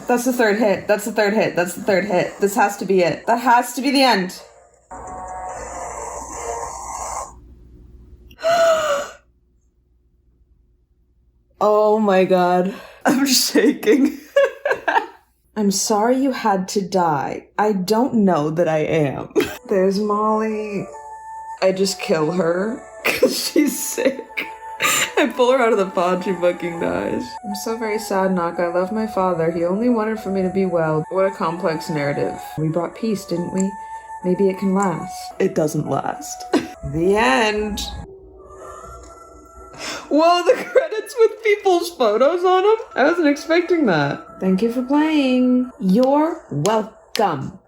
That's the third hit. That's the third hit. That's the third hit. This has to be it. That has to be the end. Oh my god. I'm shaking. I'm sorry you had to die. I don't know that I am. There's Molly. I just kill her because she's sick. I pull her out of the pod, she fucking dies. I'm so very sad, Nock. I love my father. He only wanted for me to be well. What a complex narrative. We brought peace, didn't we? Maybe it can last. It doesn't last. The end. Whoa, the credits with people's photos on them? I wasn't expecting that. Thank you for playing. You're welcome.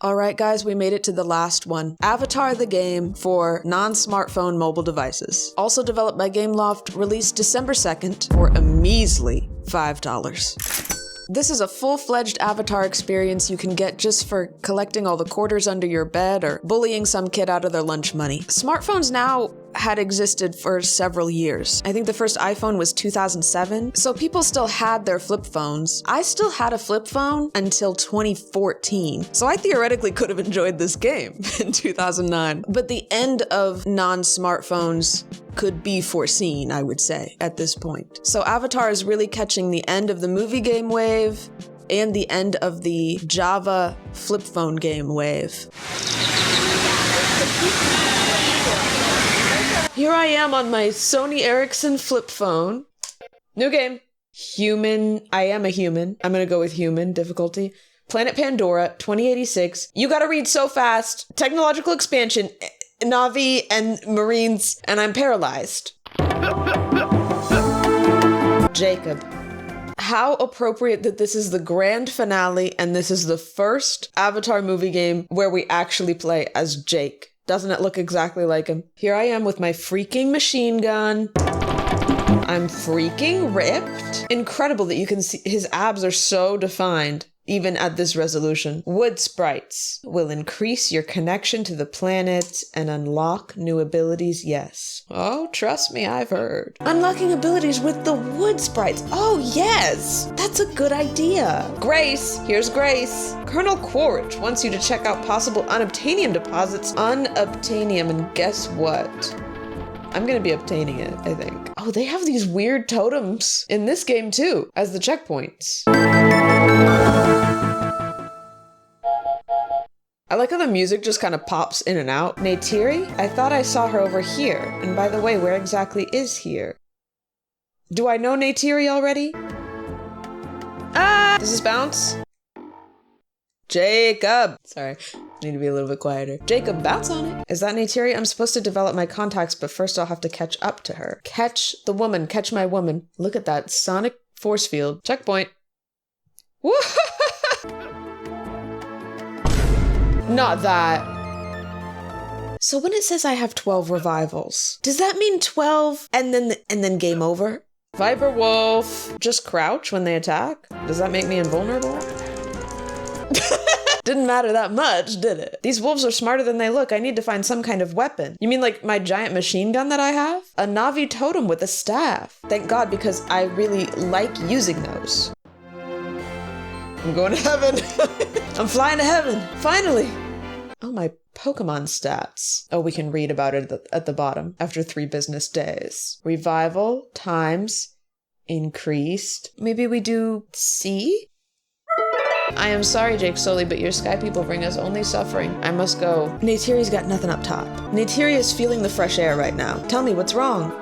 Alright guys, we made it to the last one. Avatar the game for non-smartphone mobile devices. Also developed by Gameloft, released December 2nd for a measly $5. This is a full-fledged Avatar experience you can get just for collecting all the quarters under your bed or bullying some kid out of their lunch money. Smartphones now had existed for several years. I think the first iPhone was 2007, so people still had their flip phones. I still had a flip phone until 2014, so I theoretically could have enjoyed this game in 2009. But the end of non-smartphones could be foreseen, I would say, at this point. So Avatar is really catching the end of the movie game wave and the end of the Java flip phone game wave. Here I am on my Sony Ericsson flip phone. New game. Human. I am a human. I'm gonna go with human difficulty. Planet Pandora, 2086. You gotta read so fast. Technological expansion, Na'vi and Marines, and I'm paralyzed. Jacob. How appropriate that this is the grand finale and this is the first Avatar movie game where we actually play as Jake. Doesn't it look exactly like him? Here I am with my freaking machine gun. I'm freaking ripped. Incredible that you can see his abs are so defined, even at this resolution. Wood sprites will increase your connection to the planet and unlock new abilities, yes. Oh, trust me, I've heard. Unlocking abilities with the wood sprites. Oh, yes. That's a good idea. Grace, here's Grace. Colonel Quaritch wants you to check out possible unobtainium deposits. Unobtainium, and guess what? I'm gonna be obtaining it, I think. Oh, they have these weird totems in this game too, as the checkpoints. I like how the music just kind of pops in and out. Neytiri? I thought I saw her over here. And by the way, where exactly is here? Do I know Neytiri already? Ah! Does this bounce? Jacob! Sorry, I need to be a little bit quieter. Jacob, bounce on it. Is that Neytiri? I'm supposed to develop my contacts, but first I'll have to catch up to her. Catch the woman, catch my woman. Look at that sonic force field. Checkpoint. Woo! Not that. So when it says I have 12 revivals, does that mean 12 and then game over? Viper Wolf. Just crouch when they attack? Does that make me invulnerable? Didn't matter that much, did it? These wolves are smarter than they look. I need to find some kind of weapon. You mean like my giant machine gun that I have? A Na'vi totem with a staff. Thank God, because I really like using those. I'm going to heaven. I'm flying to heaven. Finally. Oh, my Pokemon stats. Oh, we can read about it at the bottom. After 3 business days. Revival times increased. Maybe we do C? I am sorry, Jake Sully, but your sky people bring us only suffering. I must go. Neytiri's got nothing up top. Neytiri is feeling the fresh air right now. Tell me, what's wrong?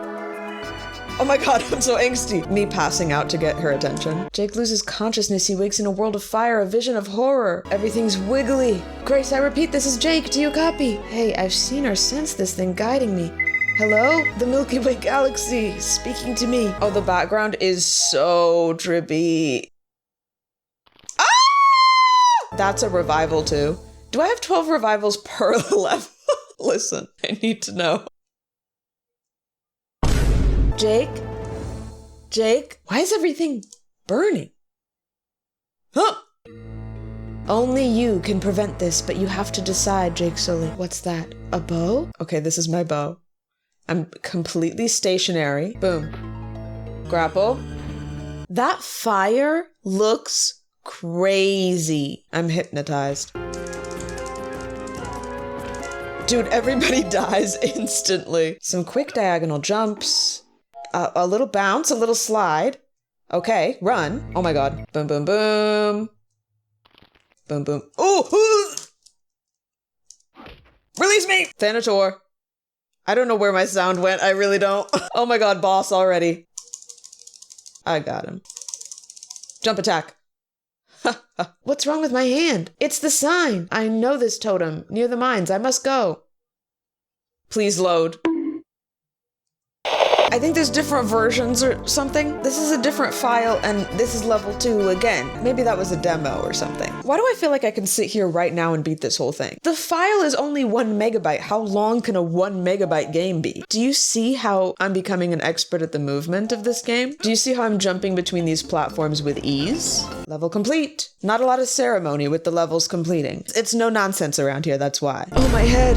Oh my god, I'm so angsty. Me passing out to get her attention. Jake loses consciousness. He wakes in a world of fire, a vision of horror. Everything's wiggly. Grace, I repeat, this is Jake. Do you copy? Hey, I've seen or sensed this thing guiding me. Hello? The Milky Way galaxy speaking to me. Oh, the background is so trippy. That's a revival too. Do I have 12 revivals per level? Listen, I need to know. Jake? Jake? Why is everything burning? Huh? Only you can prevent this, but you have to decide, Jake Sully. What's that? A bow? Okay, this is my bow. I'm completely stationary. Boom. Grapple. That fire looks crazy. I'm hypnotized. Dude, everybody dies instantly. Some quick diagonal jumps. A little bounce, a little slide. Okay, run. Oh my god. Boom, boom, boom. Boom, boom. Ooh! Release me! Thanator. I don't know where my sound went. I really don't. Oh my god, boss already. I got him. Jump attack. What's wrong with my hand? It's the sign. I know this totem. Near the mines. I must go. Please load. I think there's different versions or something. This is a different file and this is level 2 again. Maybe that was a demo or something. Why do I feel like I can sit here right now and beat this whole thing? The file is only 1 megabyte. How long can a 1 megabyte game be? Do you see how I'm becoming an expert at the movement of this game? Do you see how I'm jumping between these platforms with ease? Level complete. Not a lot of ceremony with the levels completing. It's no nonsense around here, that's why. Oh, my head.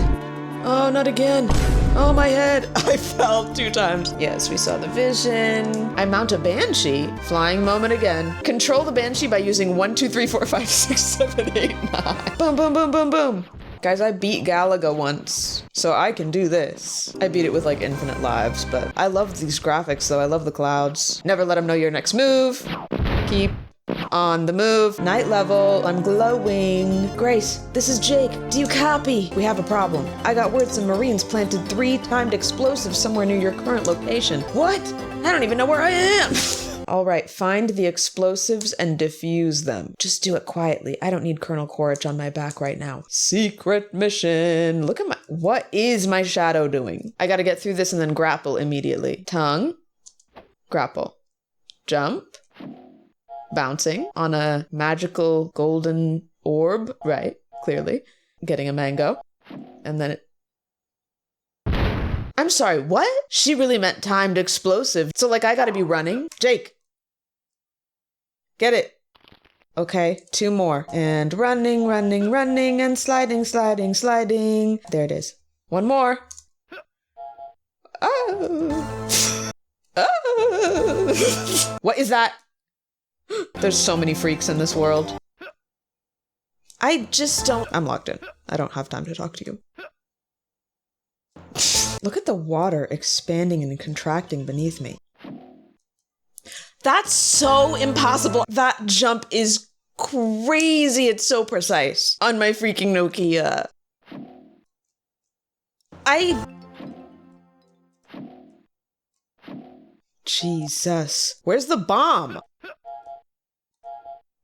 Oh, not again. Oh, my head. I fell 2 times. Yes, we saw the vision. I mount a Banshee. Flying moment again. Control the Banshee by using 1, 2, 3, 4, 5, 6, 7, 8, 9. Boom, boom, boom, boom, boom. Guys, I beat Galaga once, so I can do this. I beat it with like infinite lives, but I love these graphics though. I love the clouds. Never let them know your next move. Keep on the move. Night level. I'm glowing. Grace, this is Jake. Do you copy? We have a problem. I got word some Marines planted 3 timed explosives somewhere near your current location. What? I don't even know where I am. All right, find the explosives and defuse them. Just do it quietly. I don't need Colonel Quaritch on my back right now. Secret mission. Look at my... What is my shadow doing? I gotta get through this and then grapple immediately. Tongue. Grapple. Jump. Bouncing on a magical golden orb. Right, clearly. Getting a mango. And then it... I'm sorry, what? She really meant timed explosive. So like I gotta be running? Jake. Get it. Okay, 2 more. And running, running, running, and sliding, sliding, sliding. There it is. 1 more. Oh. Oh. What is that? There's so many freaks in this world. I just don't... I'm locked in. I don't have time to talk to you. Look at the water expanding and contracting beneath me. That's so impossible. That jump is crazy. It's so precise on my freaking Nokia. Jesus. Where's the bomb?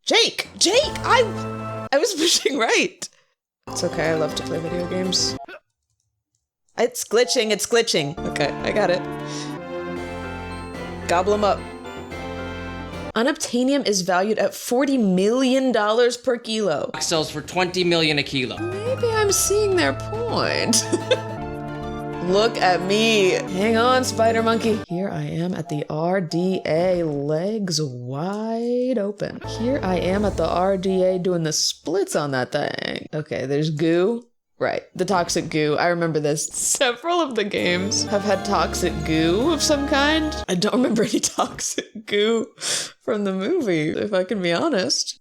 Jake! Jake! I was pushing right. It's okay. I love to play video games. It's glitching, it's glitching. Okay, I got it. Gobble them up. Unobtainium is valued at $40 million per kilo. Sells for $20 million a kilo. Maybe I'm seeing their point. Look at me. Hang on, Spider Monkey. Here I am at the RDA, legs wide open. Here I am at the RDA doing the splits on that thing. Okay, there's goo. Right, the toxic goo. I remember this. Several of the games have had toxic goo of some kind. I don't remember any toxic goo from the movie, if I can be honest.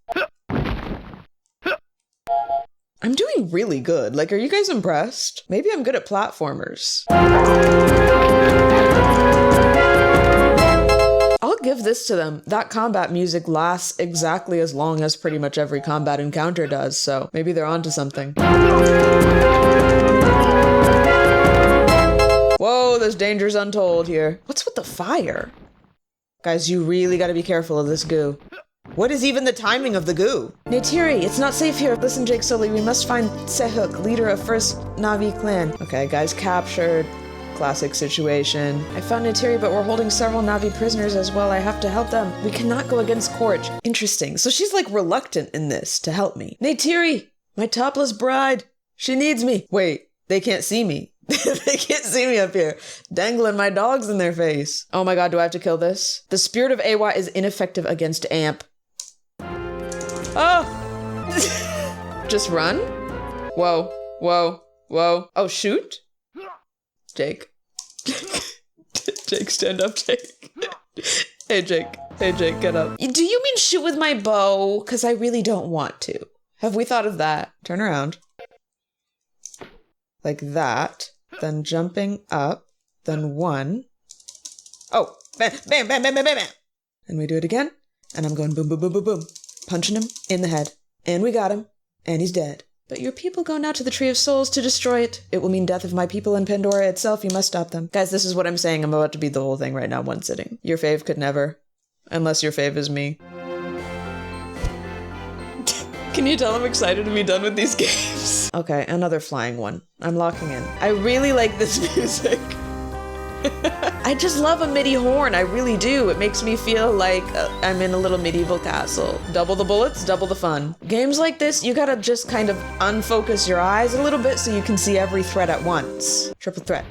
I'm doing really good. Like, are you guys impressed? Maybe I'm good at platformers. I'll give this to them. That combat music lasts exactly as long as pretty much every combat encounter does, so maybe they're onto something. Whoa, there's dangers untold here. What's with the fire? Guys, you really gotta be careful of this goo. What is even the timing of the goo? Neytiri, it's not safe here. Listen, Jake Sully, we must find Sehuk, leader of First Na'vi clan. Okay, guys captured. Classic situation. I found Neytiri, but we're holding several Na'vi prisoners as well. I have to help them. We cannot go against Quaritch. Interesting. So she's like reluctant in this to help me. Neytiri, my topless bride. She needs me. Wait, they can't see me. They can't see me up here, dangling my dogs in their face. Oh my god, do I have to kill this? The spirit of Eywa is ineffective against Amp. Oh! Just run? Whoa, whoa, whoa. Oh, shoot? Jake. Jake, stand up, Jake. Hey, Jake. Hey, Jake, get up. Do you mean shoot with my bow? Because I really don't want to. Have we thought of that? Turn around. Like that. Then jumping up. Then 1. Oh, bam, bam, bam, bam, bam, bam, bam. And we do it again. And I'm going boom, boom, boom, boom, boom. Punching him in the head. And we got him. And he's dead. But your people go now to the Tree of Souls to destroy it. It will mean death of my people and Pandora itself. You must stop them. Guys, this is what I'm saying. I'm about to beat the whole thing right now, one sitting. Your fave could never. Unless your fave is me. Can you tell I'm excited to be done with these games? Okay, another flying one. I'm locking in. I really like this music. I just love a MIDI horn, I really do. It makes me feel like I'm in a little medieval castle. Double the bullets, double the fun. Games like this, you gotta just kind of unfocus your eyes a little bit so you can see every threat at once. Triple threat.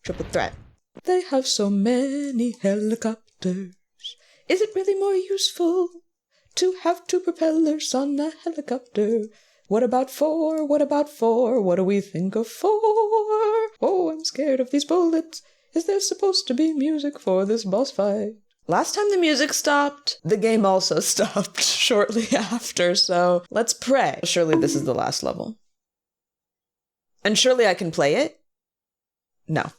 Triple threat. They have so many helicopters. Is it really more useful to have 2 propellers on a helicopter? What about 4? What about 4? What do we think of 4? Oh, I'm scared of these bullets. Is there supposed to be music for this boss fight? Last time the music stopped, the game also stopped shortly after, so let's pray. Surely this is the last level. And surely I can play it? No.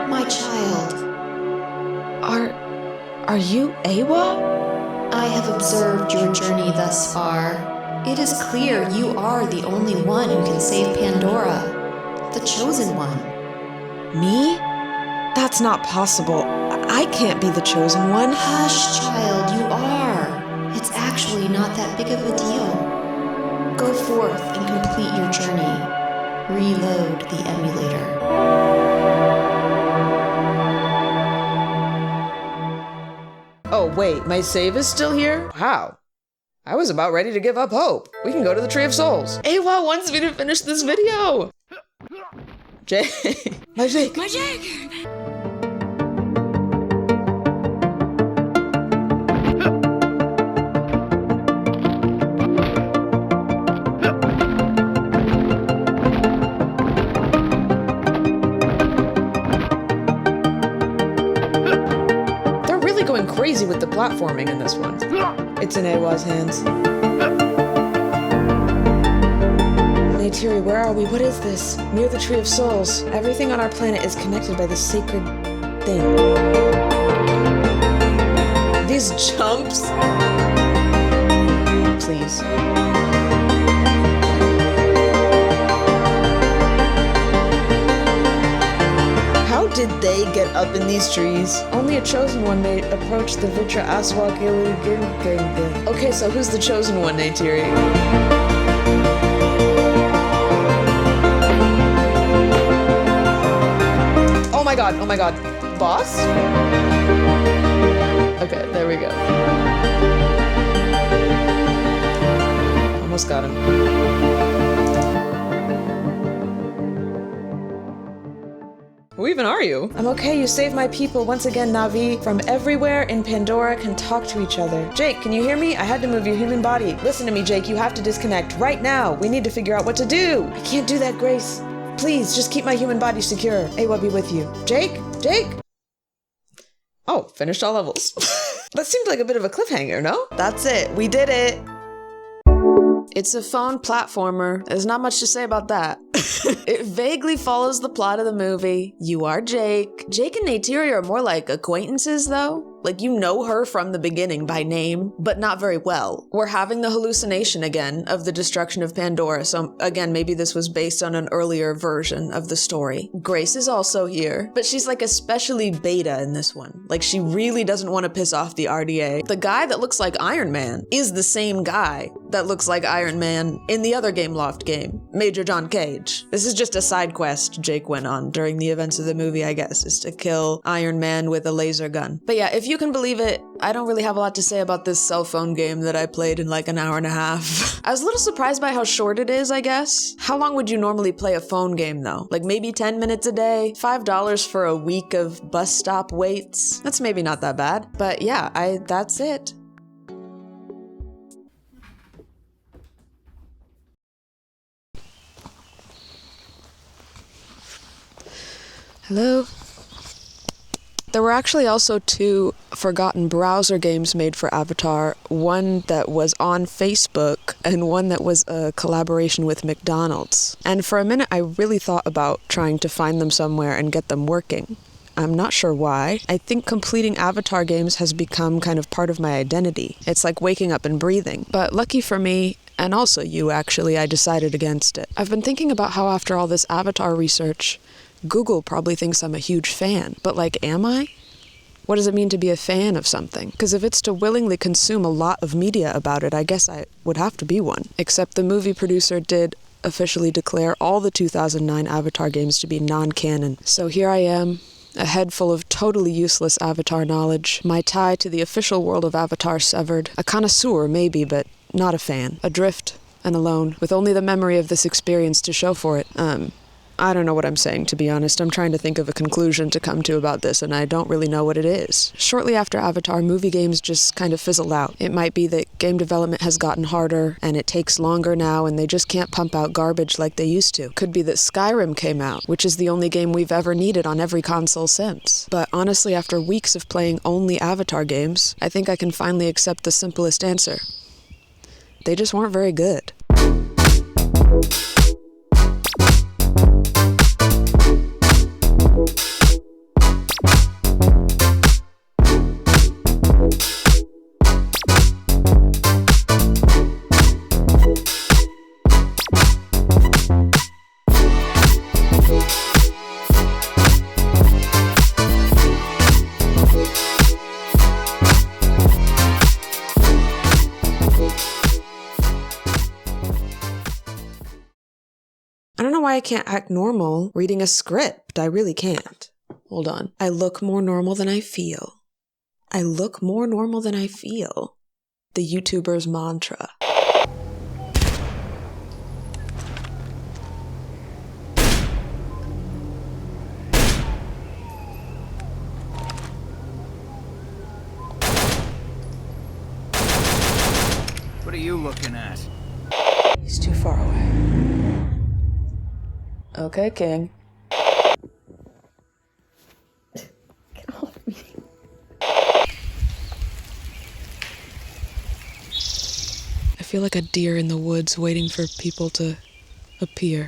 My child. Are you Eywa? I have observed your journey thus far. It is clear you are the only one who can save Pandora, the chosen one. Me? That's not possible. I can't be the chosen one. Hush, child, you are. It's actually not that big of a deal. Go forth and complete your journey. Reload the emulator. Oh, wait, my save is still here? Wow. I was about ready to give up hope. We can go to the Tree of Souls. Eywa wants me to finish this video. Jake. My Jake. My Jake! Going crazy with the platforming in this one. It's in Eywa's hands. Neytiri, where are we? What is this? Near the Tree of Souls. Everything on our planet is connected by this sacred thing. These jumps. Please. How did they get up in these trees? Only a chosen one may approach the Vitra Aswa Gilligan. Okay, so who's the chosen one, Neytiri? Oh my god. Boss? Okay, there we go. Almost got him. Who even are you? I'm okay, you saved my people. Once again, Na'vi from everywhere in Pandora can talk to each other. Jake, can you hear me? I had to move your human body. Listen to me, Jake, you have to disconnect right now. We need to figure out what to do. I can't do that, Grace. Please, just keep my human body secure. Eywa be with you. Jake? Oh, finished all levels. That seemed like a bit of a cliffhanger, no? That's it, we did it. It's a phone platformer. There's not much to say about that. It vaguely follows the plot of the movie. You are Jake. Jake and Neytiri are more like acquaintances, though. Like, you know her from the beginning by name, but not very well. We're having the hallucination again of the destruction of Pandora, so again, maybe this was based on an earlier version of the story. Grace is also here, but she's like especially beta in this one. Like, she really doesn't want to piss off the RDA. The guy that looks like Iron Man is the same guy that looks like Iron Man in the other Gameloft game, Major John Cage. This is just a side quest Jake went on during the events of the movie, I guess, is to kill Iron Man with a laser gun. But yeah, if you can believe it, I don't really have a lot to say about this cell phone game that I played in like an hour and a half. I was a little surprised by how short it is, I guess. How long would you normally play a phone game though? Like maybe 10 minutes a day? $5 for a week of bus stop waits? That's maybe not that bad. But yeah, that's it. Hello? There were actually also 2 forgotten browser games made for Avatar, one that was on Facebook and one that was a collaboration with McDonald's. And for a minute I really thought about trying to find them somewhere and get them working. I'm not sure why. I think completing Avatar games has become kind of part of my identity. It's like waking up and breathing. But lucky for me, and also you actually, I decided against it. I've been thinking about how after all this Avatar research, Google probably thinks I'm a huge fan, but like, am I? What does it mean to be a fan of something? Because if it's to willingly consume a lot of media about it, I guess I would have to be one. Except the movie producer did officially declare all the 2009 Avatar games to be non-canon. So here I am, a head full of totally useless Avatar knowledge, my tie to the official world of Avatar severed, a connoisseur maybe, but not a fan, adrift and alone, with only the memory of this experience to show for it. I don't know what I'm saying, to be honest. I'm trying to think of a conclusion to come to about this, and I don't really know what it is. Shortly after Avatar, movie games just kind of fizzled out. It might be that game development has gotten harder, and it takes longer now, and they just can't pump out garbage like they used to. Could be that Skyrim came out, which is the only game we've ever needed on every console since. But honestly, after weeks of playing only Avatar games, I think I can finally accept the simplest answer. They just weren't very good. I don't know why I can't act normal reading a script. I really can't. Hold on. I look more normal than I feel. I look more normal than I feel. The YouTuber's mantra. What are you looking at? He's too far away. Okay, King. Get off me. I feel like a deer in the woods waiting for people to appear.